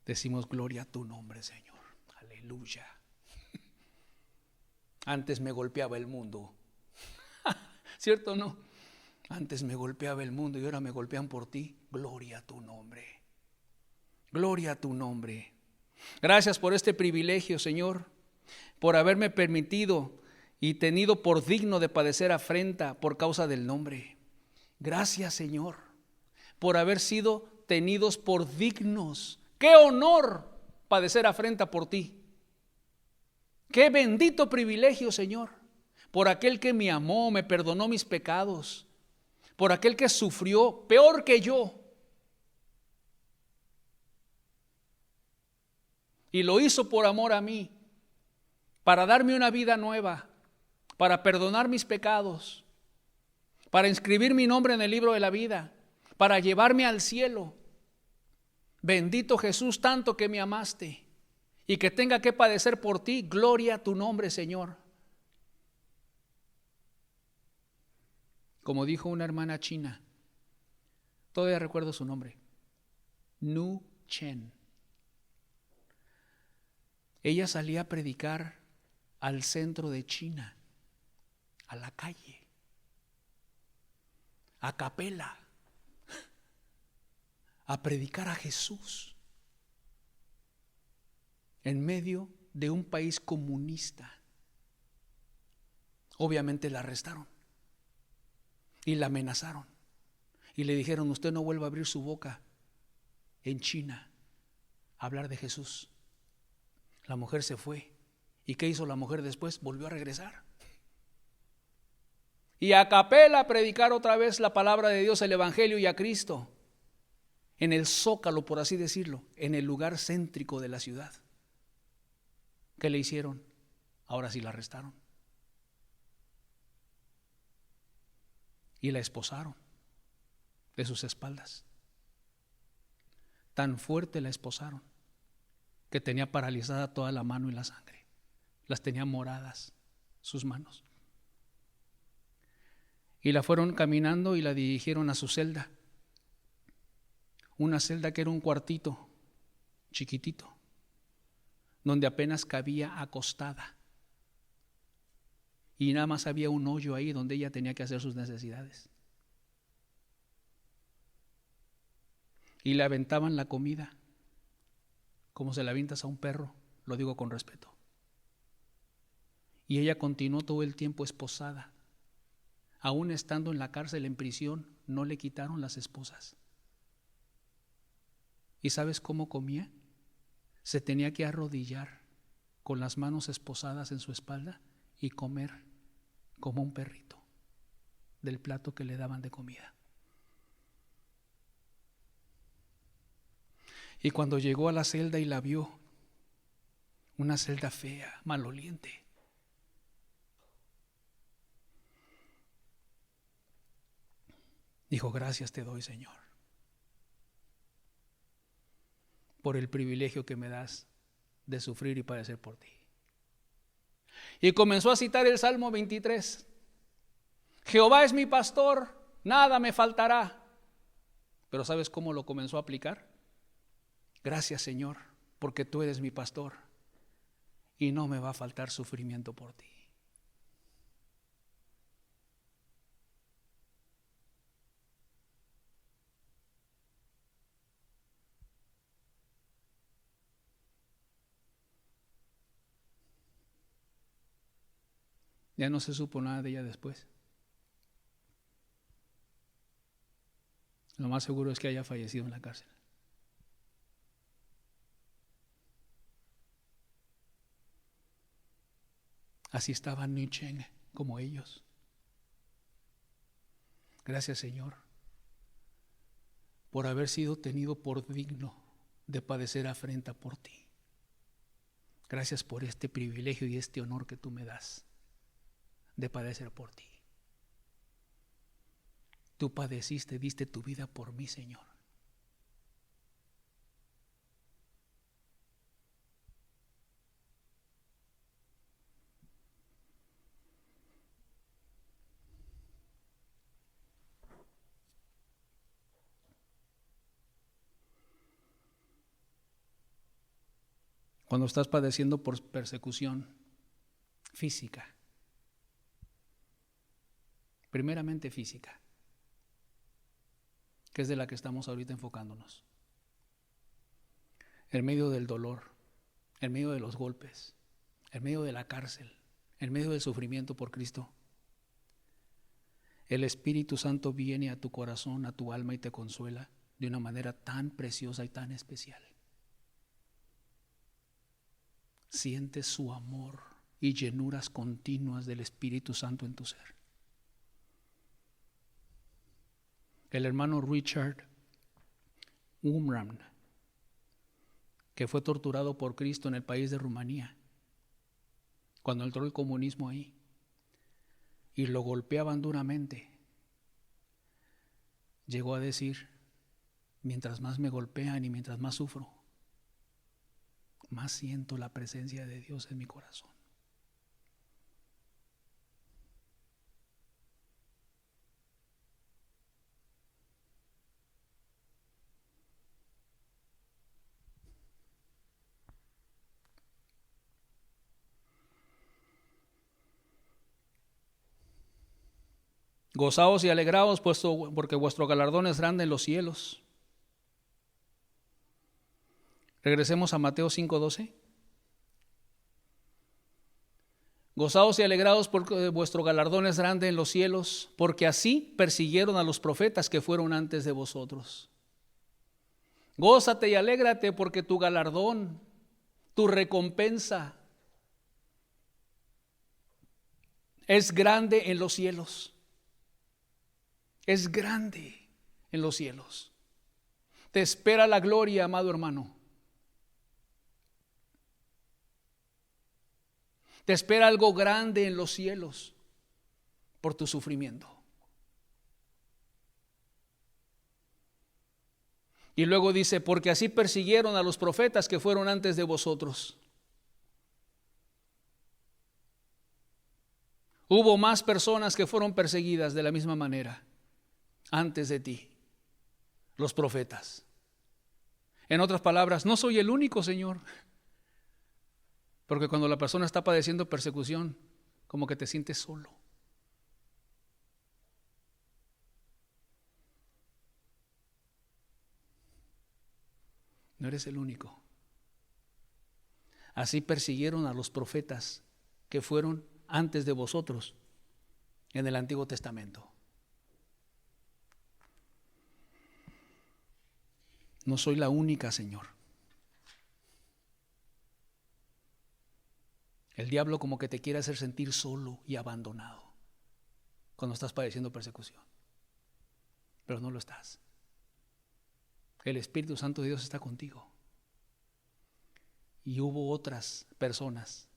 decimos gloria a tu nombre, Señor. Aleluya. Antes me golpeaba el mundo. ¿Cierto o no? Antes me golpeaba el mundo y ahora me golpean por ti. Gloria a tu nombre. Gloria a tu nombre. Gracias por este privilegio, Señor, por haberme permitido y tenido por digno de padecer afrenta por causa del nombre. Gracias, Señor, por haber sido tenidos por dignos. ¡Qué honor padecer afrenta por ti! ¡Qué bendito privilegio, Señor! Por aquel que me amó, me perdonó mis pecados, por aquel que sufrió peor que yo y lo hizo por amor a mí, para darme una vida nueva, para perdonar mis pecados, para inscribir mi nombre en el libro de la vida, para llevarme al cielo. Bendito Jesús, tanto que me amaste y que tenga que padecer por ti. Gloria a tu nombre, Señor. Como dijo una hermana china, todavía recuerdo su nombre, Nu Chen. Ella salía a predicar al centro de China, a la calle, a capela, a predicar a Jesús en medio de un país comunista. Obviamente la arrestaron y la amenazaron y le dijeron: usted no vuelva a abrir su boca en China a hablar de Jesús. La mujer se fue. ¿Y qué hizo la mujer después? Volvió a regresar y a capela a predicar otra vez la palabra de Dios, el evangelio y a Cristo en el zócalo, por así decirlo, en el lugar céntrico de la ciudad. ¿Qué le hicieron? Ahora sí la arrestaron y la esposaron de sus espaldas. Tan fuerte la esposaron que tenía paralizada toda la mano y la sangre. Las tenía moradas sus manos. Y la fueron caminando y la dirigieron a su celda. Una celda que era un cuartito chiquitito, donde apenas cabía acostada. Y nada más había un hoyo ahí donde ella tenía que hacer sus necesidades. Y le aventaban la comida, como se la avientas a un perro, lo digo con respeto. Y ella continuó todo el tiempo esposada. Aún estando en la cárcel, en prisión, no le quitaron las esposas. ¿Y sabes cómo comía? Se tenía que arrodillar con las manos esposadas en su espalda y comer como un perrito del plato que le daban de comida. Y cuando llegó a la celda y la vio, una celda fea, maloliente, dijo: gracias te doy, Señor, por el privilegio que me das de sufrir y padecer por ti. Y comenzó a citar el Salmo 23. Jehová es mi pastor, nada me faltará. Pero ¿sabes cómo lo comenzó a aplicar? Gracias, Señor, porque tú eres mi pastor y no me va a faltar sufrimiento por ti. Ya no se supo nada de ella después. Lo más seguro es que haya fallecido en la cárcel. Así estaba Nietzsche como ellos. Gracias, Señor, por haber sido tenido por digno de padecer afrenta por ti. Gracias por este privilegio y este honor que tú me das de padecer por ti. Tú padeciste, diste tu vida por mí, Señor. Cuando estás padeciendo por persecución física, primeramente física, que es de la que estamos ahorita enfocándonos, en medio del dolor, en medio de los golpes, en medio de la cárcel, en medio del sufrimiento por Cristo, el Espíritu Santo viene a tu corazón, a tu alma y te consuela de una manera tan preciosa y tan especial. Sientes su amor y llenuras continuas del Espíritu Santo en tu ser. El hermano Richard Wurmbrand, que fue torturado por Cristo en el país de Rumanía, cuando entró el comunismo ahí, y lo golpeaban duramente, llegó a decir: mientras más me golpean y mientras más sufro, más siento la presencia de Dios en mi corazón. Gozaos y alegraos, porque vuestro galardón es grande en los cielos. Regresemos a Mateo 5:12. Gozaos y alegraos porque vuestro galardón es grande en los cielos, porque así persiguieron a los profetas que fueron antes de vosotros. Gózate y alégrate porque tu galardón, tu recompensa es grande en los cielos. Es grande en los cielos. Te espera la gloria, amado hermano. Te espera algo grande en los cielos por tu sufrimiento. Y luego dice: porque así persiguieron a los profetas que fueron antes de vosotros. Hubo más personas que fueron perseguidas de la misma manera antes de ti, los profetas. En otras palabras, no soy el único, Señor. Porque cuando la persona está padeciendo persecución, como que te sientes solo. No eres el único. Así persiguieron a los profetas que fueron antes de vosotros en el Antiguo Testamento. No soy la única, Señor. El diablo como que te quiere hacer sentir solo y abandonado cuando estás padeciendo persecución, pero no lo estás. El Espíritu Santo de Dios está contigo. Y hubo otras personas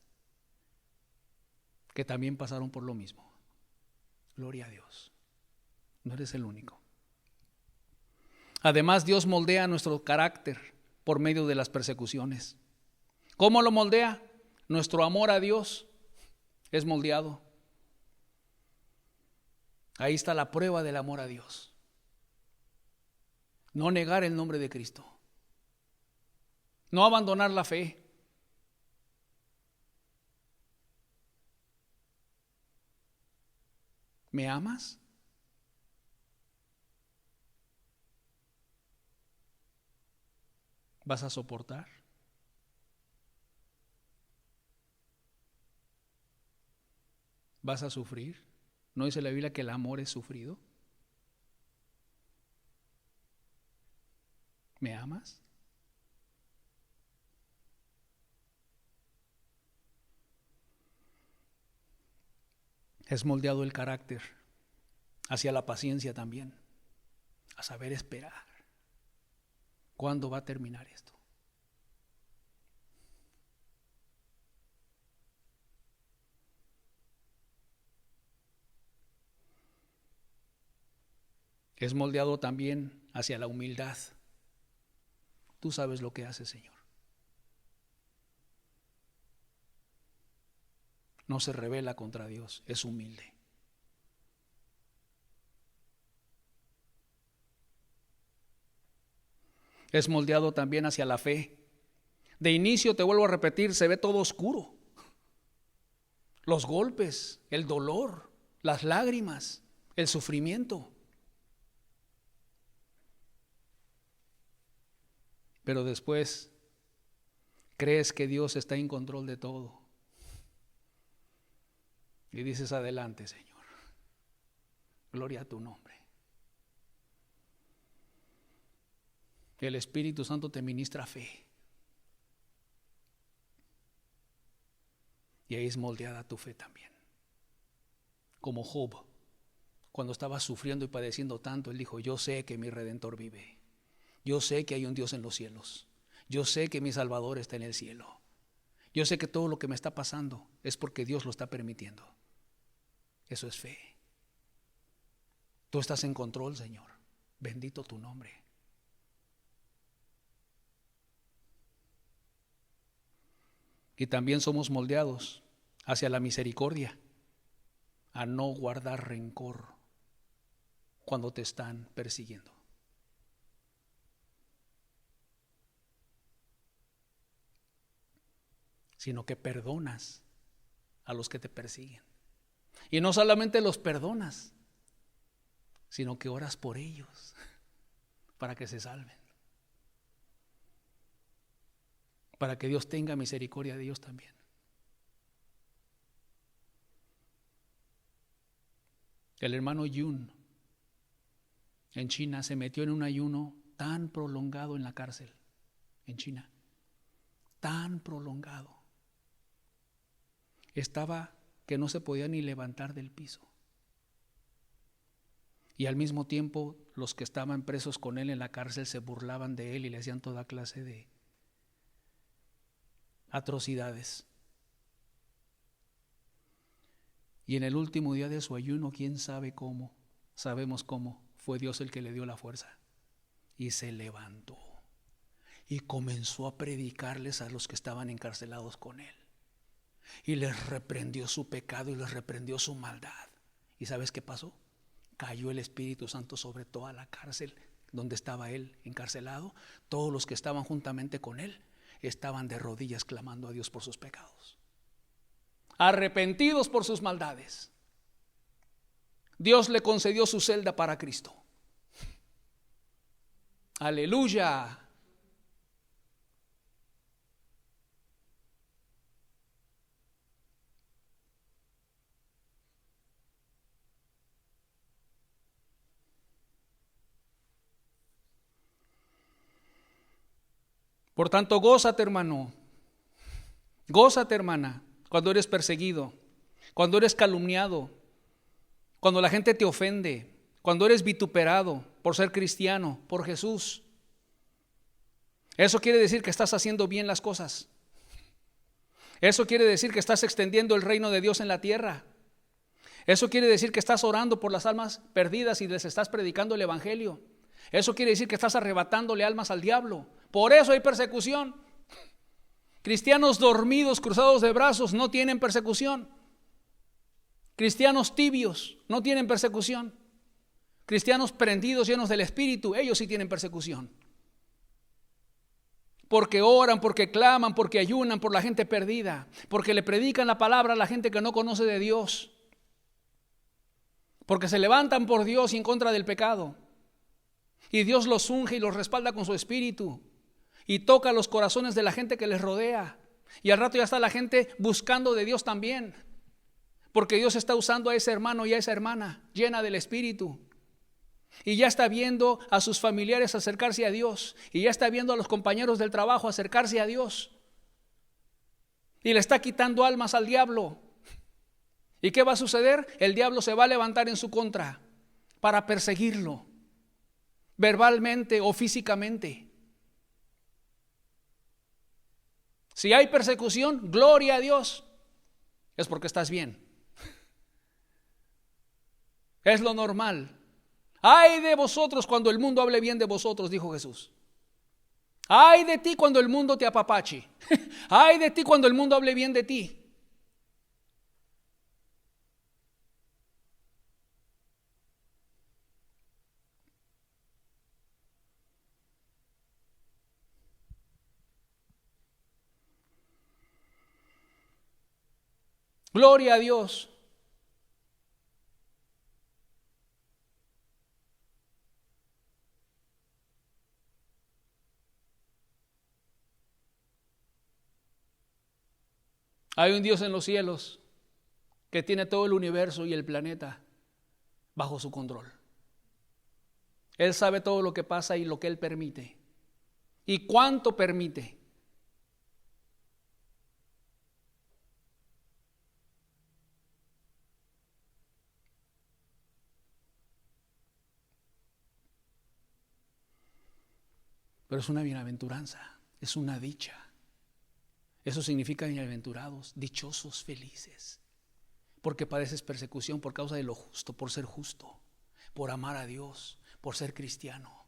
que también pasaron por lo mismo. Gloria a Dios. No eres el único. Además, Dios moldea nuestro carácter por medio de las persecuciones. ¿Cómo lo moldea? Nuestro amor a Dios es moldeado. Ahí está la prueba del amor a Dios. No negar el nombre de Cristo. No abandonar la fe. ¿Me amas? ¿Vas a soportar? ¿Vas a sufrir? ¿No dice la Biblia que el amor es sufrido? ¿Me amas? Es moldeado el carácter hacia la paciencia también, a saber esperar. ¿Cuándo va a terminar esto? Es moldeado también hacia la humildad. Tú sabes lo que haces, Señor. No se rebela contra Dios, es humilde. Es moldeado también hacia la fe. De inicio, te vuelvo a repetir, se ve todo oscuro. Los golpes, el dolor, las lágrimas, el sufrimiento. Pero después crees que Dios está en control de todo. Y dices, adelante, Señor. Gloria a tu nombre. El Espíritu Santo te ministra fe. Y ahí es moldeada tu fe también. Como Job, cuando estaba sufriendo y padeciendo tanto, él dijo, yo sé que mi Redentor vive. Yo sé que hay un Dios en los cielos. Yo sé que mi Salvador está en el cielo. Yo sé que todo lo que me está pasando es porque Dios lo está permitiendo. Eso es fe. Tú estás en control, Señor. Bendito tu nombre. Y también somos moldeados hacia la misericordia, a no guardar rencor cuando te están persiguiendo. Sino que perdonas a los que te persiguen. Y no solamente los perdonas, sino que oras por ellos para que se salven. Para que Dios tenga misericordia de ellos también. El hermano Yun en China se metió en un ayuno tan prolongado en la cárcel, en China, tan prolongado. Estaba que no se podía ni levantar del piso. Y al mismo tiempo los que estaban presos con él en la cárcel se burlaban de él y le hacían toda clase de atrocidades. Y en el último día de su ayuno, quién sabe cómo, sabemos cómo, fue Dios el que le dio la fuerza. Y se levantó y comenzó a predicarles a los que estaban encarcelados con él. Y les reprendió su pecado y les reprendió su maldad. ¿Y sabes qué pasó? Cayó el Espíritu Santo sobre toda la cárcel donde estaba él encarcelado. Todos los que estaban juntamente con él estaban de rodillas clamando a Dios por sus pecados, arrepentidos por sus maldades. Dios le concedió su celda para Cristo. Aleluya. Por tanto, gózate, hermano. Gózate, hermana, cuando eres perseguido, cuando eres calumniado, cuando la gente te ofende, cuando eres vituperado por ser cristiano, por Jesús. Eso quiere decir que estás haciendo bien las cosas. Eso quiere decir que estás extendiendo el reino de Dios en la tierra. Eso quiere decir que estás orando por las almas perdidas y les estás predicando el evangelio. Eso quiere decir que estás arrebatándole almas al diablo. Por eso hay persecución. Cristianos dormidos, cruzados de brazos, no tienen persecución. Cristianos tibios no tienen persecución. Cristianos prendidos, llenos del Espíritu, ellos sí tienen persecución. Porque oran, porque claman, porque ayunan por la gente perdida, porque le predican la palabra a la gente que no conoce de Dios, porque se levantan por Dios y en contra del pecado. Y Dios los unge y los respalda con su Espíritu y toca los corazones de la gente que les rodea. Y al rato ya está la gente buscando de Dios también, porque Dios está usando a ese hermano y a esa hermana llena del Espíritu. Y ya está viendo a sus familiares acercarse a Dios. Y ya está viendo a los compañeros del trabajo acercarse a Dios. Y le está quitando almas al diablo. ¿Y qué va a suceder? El diablo se va a levantar en su contra para perseguirlo, verbalmente o físicamente. Si hay persecución, gloria a Dios, es porque estás bien. Es lo normal. Ay de vosotros cuando el mundo hable bien de vosotros, dijo Jesús. Ay de ti cuando el mundo te apapache. Ay de ti cuando el mundo hable bien de ti. Gloria a Dios. Hay un Dios en los cielos que tiene todo el universo y el planeta bajo su control. Él sabe todo lo que pasa y lo que Él permite y cuánto permite. Pero es una bienaventuranza, es una dicha. Eso significa bienaventurados, dichosos, felices, porque padeces persecución por causa de lo justo, por ser justo, por amar a Dios, por ser cristiano.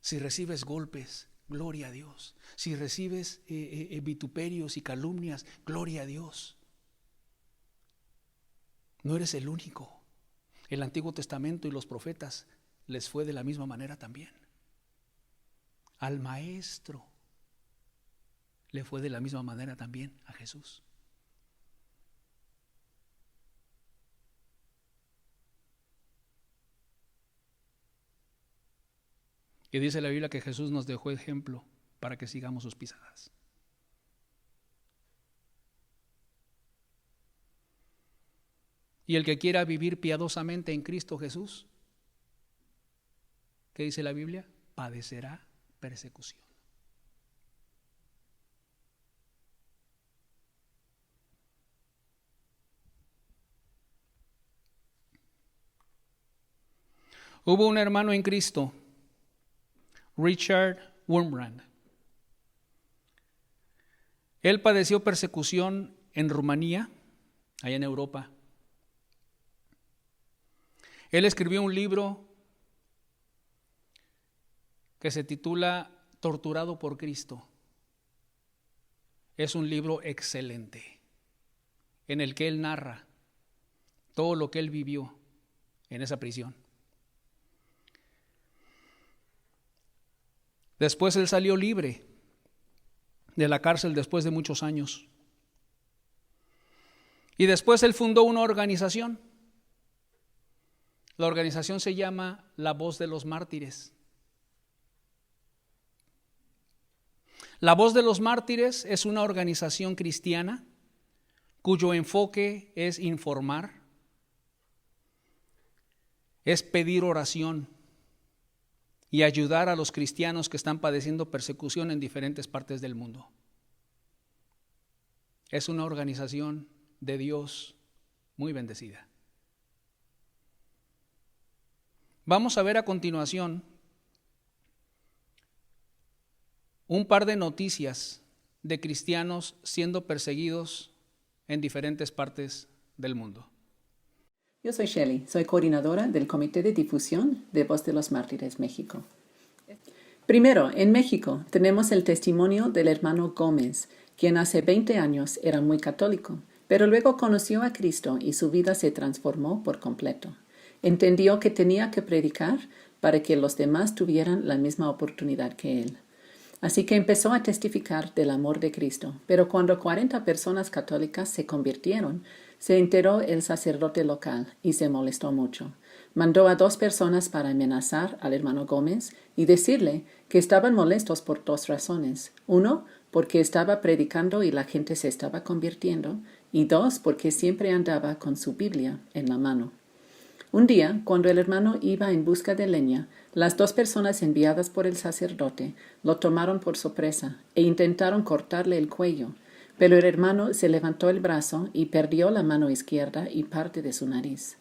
Si recibes golpes, gloria a Dios. Si recibes vituperios y calumnias, gloria a Dios. No eres el único. El Antiguo Testamento y los profetas les fue de la misma manera también. Al maestro le fue de la misma manera también a Jesús. Y dice la Biblia que Jesús nos dejó ejemplo para que sigamos sus pisadas. Y el que quiera vivir piadosamente en Cristo Jesús, ¿qué dice la Biblia? Padecerá persecución. Hubo un hermano en Cristo, Richard Wurmbrand. Él padeció persecución en Rumanía, allá en Europa. Él escribió un libro que se titula Torturado por Cristo. Es un libro excelente en el que él narra todo lo que él vivió en esa prisión. Después él salió libre de la cárcel después de muchos años. Y después él fundó una organización. La organización se llama La Voz de los Mártires. La Voz de los Mártires es una organización cristiana cuyo enfoque es informar, es pedir oración, y ayudar a los cristianos que están padeciendo persecución en diferentes partes del mundo. Es una organización de Dios muy bendecida. Vamos a ver a continuación un par de noticias de cristianos siendo perseguidos en diferentes partes del mundo. Yo soy Shelley, soy coordinadora del Comité de Difusión de Voz de los Mártires México. Primero, en México tenemos el testimonio del hermano Gómez, quien hace 20 años era muy católico, pero luego conoció a Cristo y su vida se transformó por completo. Entendió que tenía que predicar para que los demás tuvieran la misma oportunidad que él. Así que empezó a testificar del amor de Cristo, pero cuando 40 personas católicas se convirtieron, se enteró el sacerdote local y se molestó mucho. Mandó a 2 personas para amenazar al hermano Gómez y decirle que estaban molestos por 2 razones. 1, porque estaba predicando y la gente se estaba convirtiendo, y 2, porque siempre andaba con su Biblia en la mano. Un día, cuando el hermano iba en busca de leña, las 2 personas enviadas por el sacerdote lo tomaron por sorpresa e intentaron cortarle el cuello, pero el hermano se levantó el brazo y perdió la mano izquierda y parte de su nariz.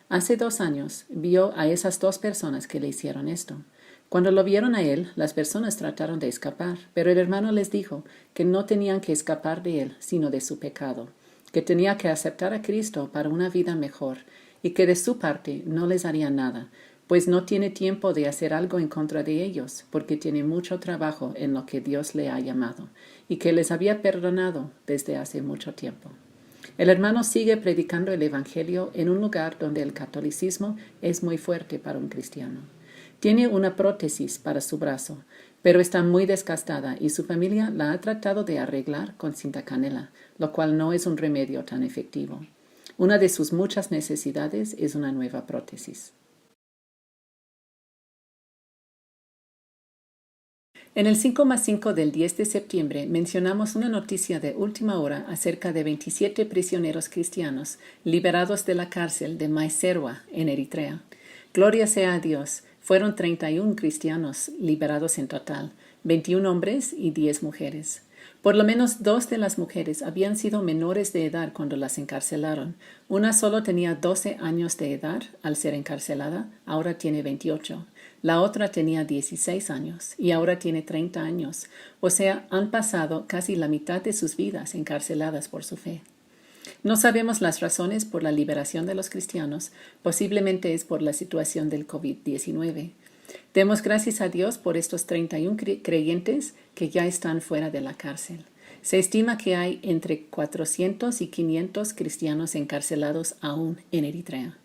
Hace 2 años vio a esas 2 personas que le hicieron esto. Cuando lo vieron a él, las personas trataron de escapar, pero el hermano les dijo que no tenían que escapar de él, sino de su pecado, que tenía que aceptar a Cristo para una vida mejor, y que de su parte no les haría nada, pues no tiene tiempo de hacer algo en contra de ellos, porque tiene mucho trabajo en lo que Dios le ha llamado, y que les había perdonado desde hace mucho tiempo. El hermano sigue predicando el Evangelio en un lugar donde el catolicismo es muy fuerte para un cristiano. Tiene una prótesis para su brazo, pero está muy desgastada y su familia la ha tratado de arreglar con cinta canela, lo cual no es un remedio tan efectivo. Una de sus muchas necesidades es una nueva prótesis. En el 5+5 del 10 de septiembre mencionamos una noticia de última hora acerca de 27 prisioneros cristianos liberados de la cárcel de Maeserwa, en Eritrea. Gloria sea a Dios, fueron 31 cristianos liberados en total, 21 hombres y 10 mujeres. Por lo menos 2 de las mujeres habían sido menores de edad cuando las encarcelaron. Una solo tenía 12 años de edad al ser encarcelada, ahora tiene 28. La otra tenía 16 años y ahora tiene 30 años. O sea, han pasado casi la mitad de sus vidas encarceladas por su fe. No sabemos las razones por la liberación de los cristianos, posiblemente es por la situación del COVID-19. Demos gracias a Dios por estos 31 creyentes que ya están fuera de la cárcel. Se estima que hay entre 400 y 500 cristianos encarcelados aún en Eritrea.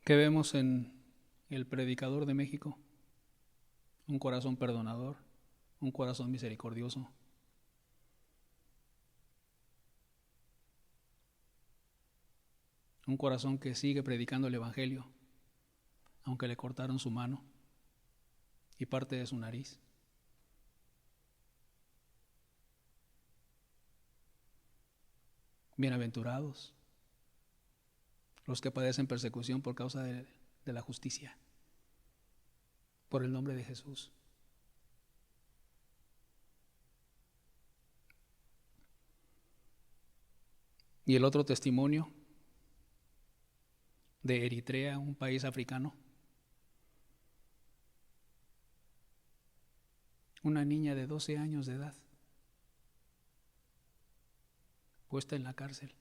¿Qué vemos en el predicador de México? Un corazón perdonador, un corazón misericordioso. Un corazón que sigue predicando el Evangelio, aunque le cortaron su mano y parte de su nariz. Bienaventurados los que padecen persecución por causa de la justicia, por el nombre de Jesús. Y el otro testimonio de Eritrea, un país africano. Una niña de 12 años de edad, puesta en la cárcel.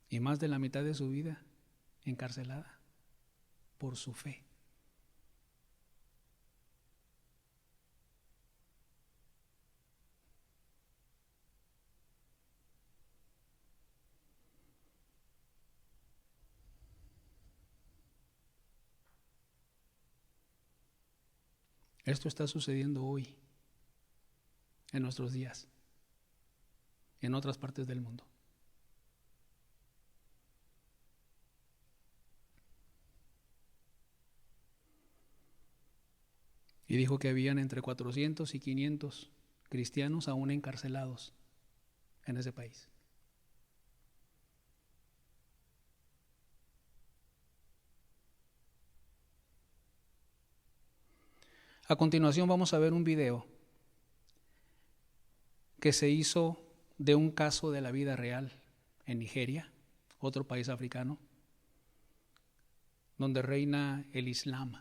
Y más de la mitad de su vida encarcelada por su fe. Esto está sucediendo hoy, en nuestros días, en otras partes del mundo. Y dijo que habían entre 400 y 500 cristianos aún encarcelados en ese país. A continuación vamos a ver un video que se hizo de un caso de la vida real en Nigeria, otro país africano, donde reina el Islam.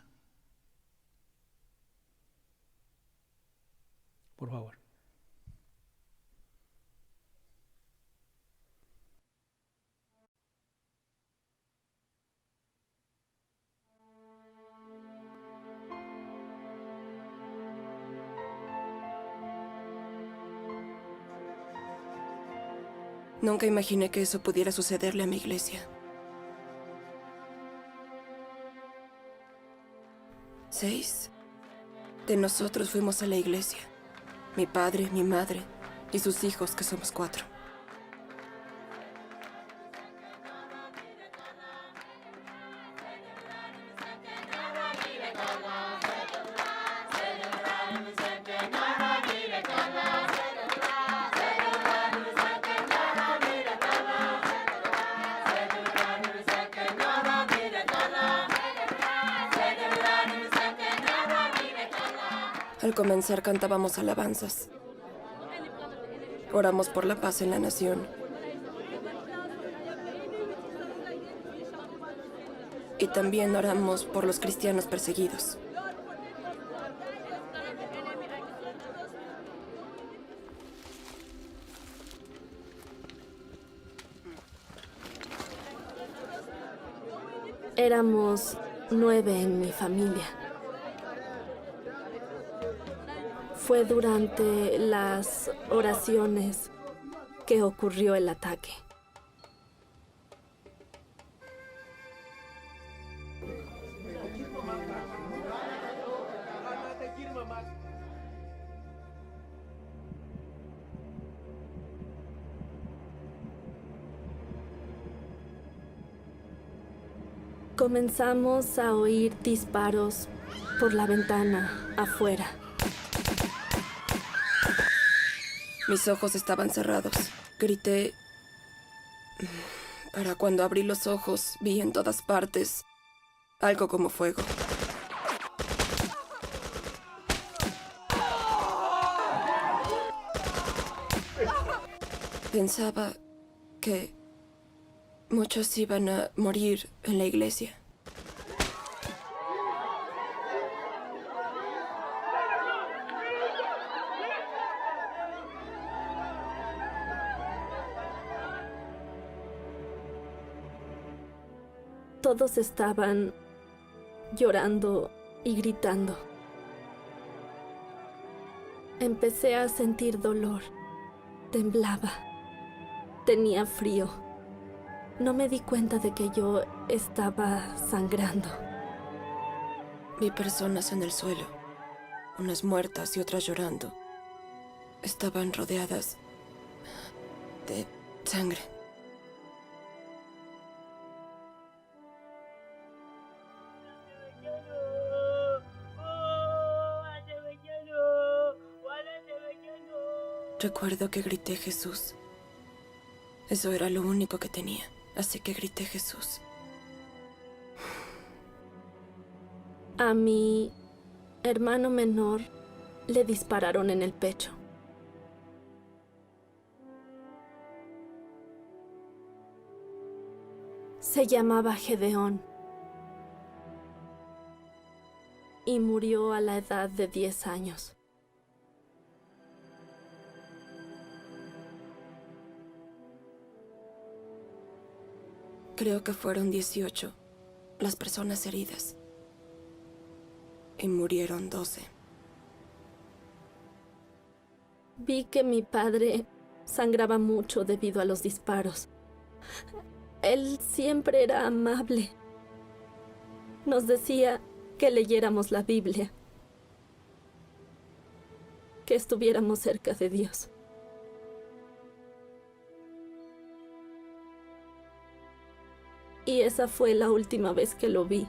Por favor. Nunca imaginé que eso pudiera sucederle a mi iglesia. 6 de nosotros fuimos a la iglesia. Mi padre, mi madre y sus hijos, que somos 4. Al comenzar cantábamos alabanzas. Oramos por la paz en la nación. Y también oramos por los cristianos perseguidos. Éramos 9 en mi familia. Fue durante las oraciones que ocurrió el ataque. Comenzamos a oír disparos por la ventana afuera. Mis ojos estaban cerrados. Grité. Para cuando abrí los ojos, vi en todas partes algo como fuego. Pensaba que muchos iban a morir en la iglesia. Todos estaban llorando y gritando. Empecé a sentir dolor. Temblaba. Tenía frío. No me di cuenta de que yo estaba sangrando. Vi personas en el suelo, unas muertas y otras llorando. Estaban rodeadas de sangre. Recuerdo que grité Jesús. Eso era lo único que tenía, así que grité Jesús. A mi hermano menor le dispararon en el pecho. Se llamaba Gedeón y murió a la edad de 10 años. Creo que fueron 18 las personas heridas. Y murieron 12. Vi que mi padre sangraba mucho debido a los disparos. Él siempre era amable. Nos decía que leyéramos la Biblia, que estuviéramos cerca de Dios. Y esa fue la última vez que lo vi.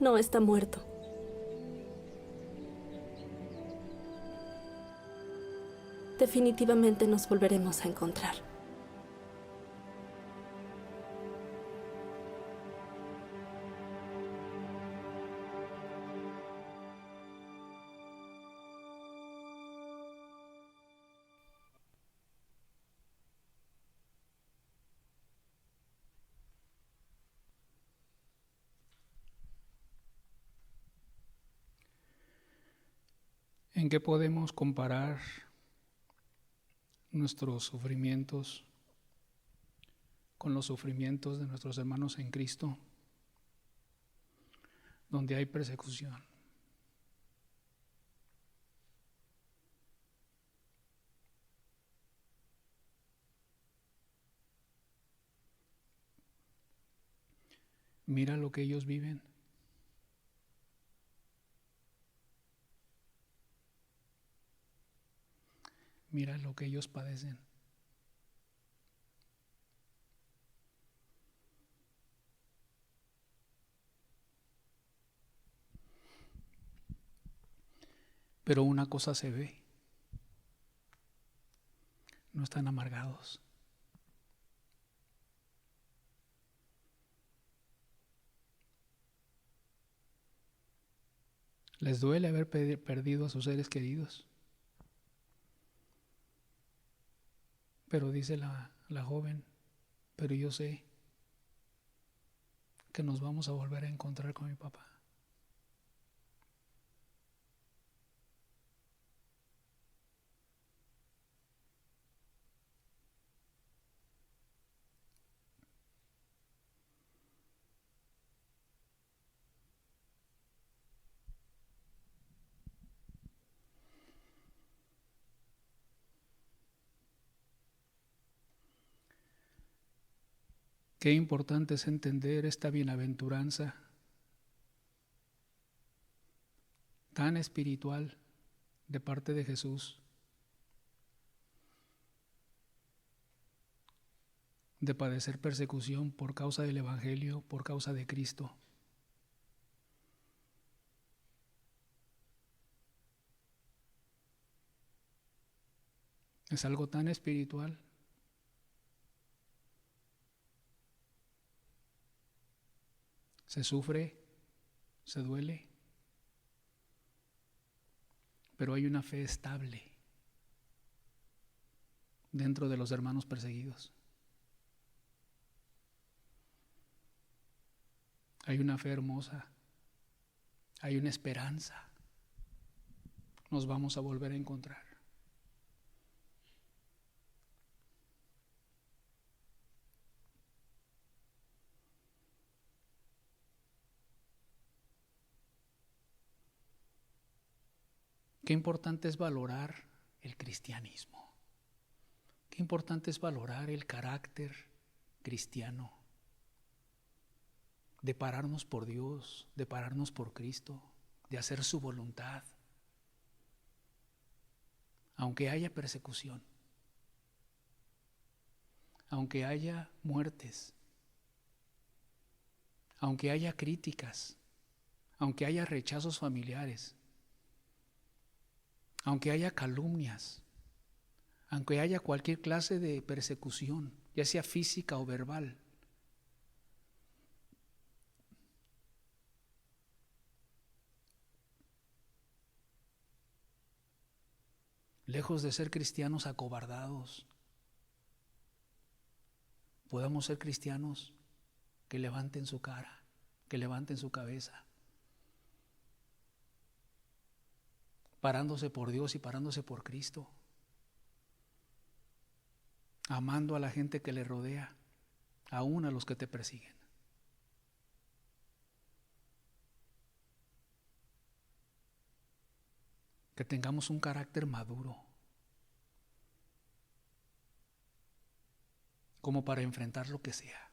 no está muerto. Definitivamente nos volveremos a encontrar. ¿En qué podemos comparar nuestros sufrimientos con los sufrimientos de nuestros hermanos en Cristo, donde hay persecución? Mira lo que ellos viven. Mira lo que ellos padecen. Pero una cosa se ve: no están amargados. Les duele haber perdido a sus seres queridos. Pero dice la joven, pero yo sé que nos vamos a volver a encontrar con mi papá. Qué importante es entender esta bienaventuranza tan espiritual de parte de Jesús, de padecer persecución por causa del Evangelio, por causa de Cristo. Es algo tan espiritual. Se sufre, se duele, pero hay una fe estable dentro de los hermanos perseguidos. Hay una fe hermosa, hay una esperanza. Nos vamos a volver a encontrar. Qué importante es valorar el cristianismo. Qué importante es valorar el carácter cristiano, de pararnos por Dios, de pararnos por Cristo, de hacer su voluntad, aunque haya persecución, aunque haya muertes, aunque haya críticas, aunque haya rechazos familiares, aunque haya calumnias, aunque haya cualquier clase de persecución, ya sea física o verbal. Lejos de ser cristianos acobardados, podamos ser cristianos que levanten su cara, que levanten su cabeza, parándose por Dios y parándose por Cristo, amando a la gente que le rodea, aún a los que te persiguen. Que tengamos un carácter maduro, como para enfrentar lo que sea.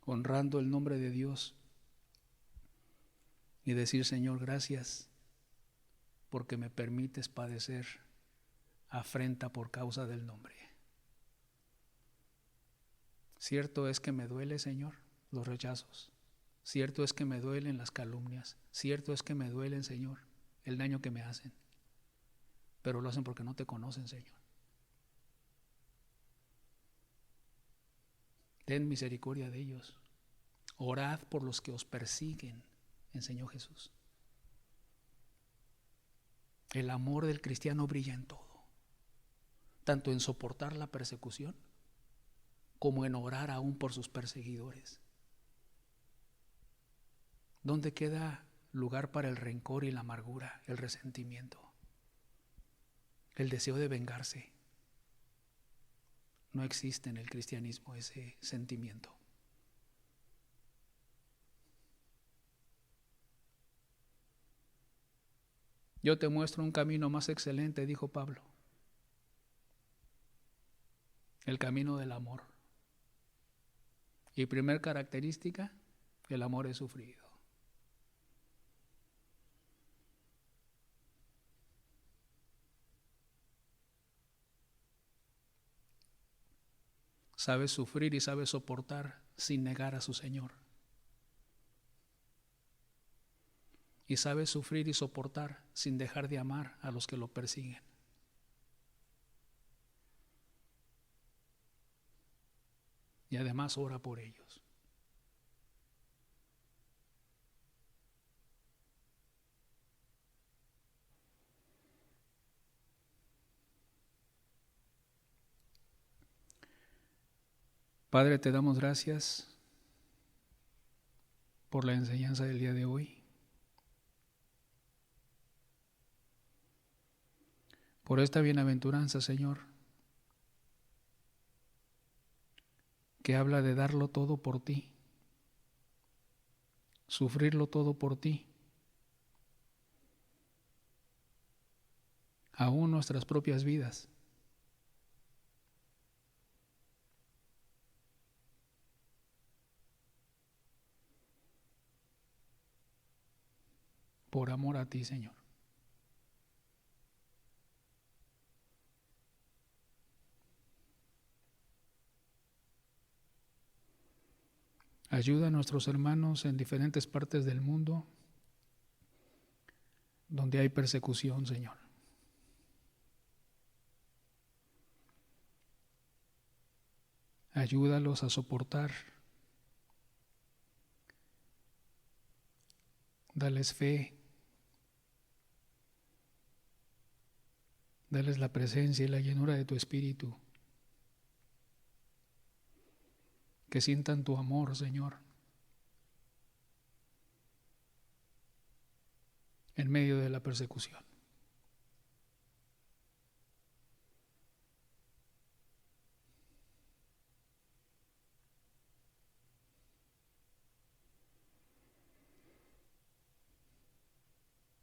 honrando el nombre de Dios y decir: Señor, gracias porque me permites padecer afrenta por causa del nombre. Cierto es que me duele, Señor, los rechazos. Cierto es que me duelen las calumnias. Cierto es que me duelen, Señor, el daño que me hacen. Pero lo hacen porque no te conocen, Señor. Ten misericordia de ellos. Orad por los que os persiguen, enseñó Jesús. El amor del cristiano brilla en todo, tanto en soportar la persecución como en orar aún por sus perseguidores. ¿Dónde queda lugar para el rencor y la amargura, el resentimiento, el deseo de vengarse? No existe en el cristianismo ese sentimiento. Yo te muestro un camino más excelente, dijo Pablo. El camino del amor. Y primer característica, el amor es sufrido. Sabe sufrir y sabe soportar sin negar a su Señor. Y sabe sufrir y soportar sin dejar de amar a los que lo persiguen. Y además ora por ellos. Padre, te damos gracias por la enseñanza del día de hoy, por esta bienaventuranza, Señor, que habla de darlo todo por ti, sufrirlo todo por ti, aún nuestras propias vidas. Por amor a ti, Señor. Ayuda a nuestros hermanos en diferentes partes del mundo donde hay persecución, Señor. Ayúdalos a soportar. Dales fe. Dales la presencia y la llenura de tu Espíritu. Que sientan tu amor, Señor, en medio de la persecución.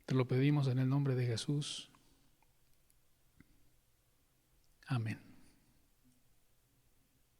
Te lo pedimos en el nombre de Jesús. Amén.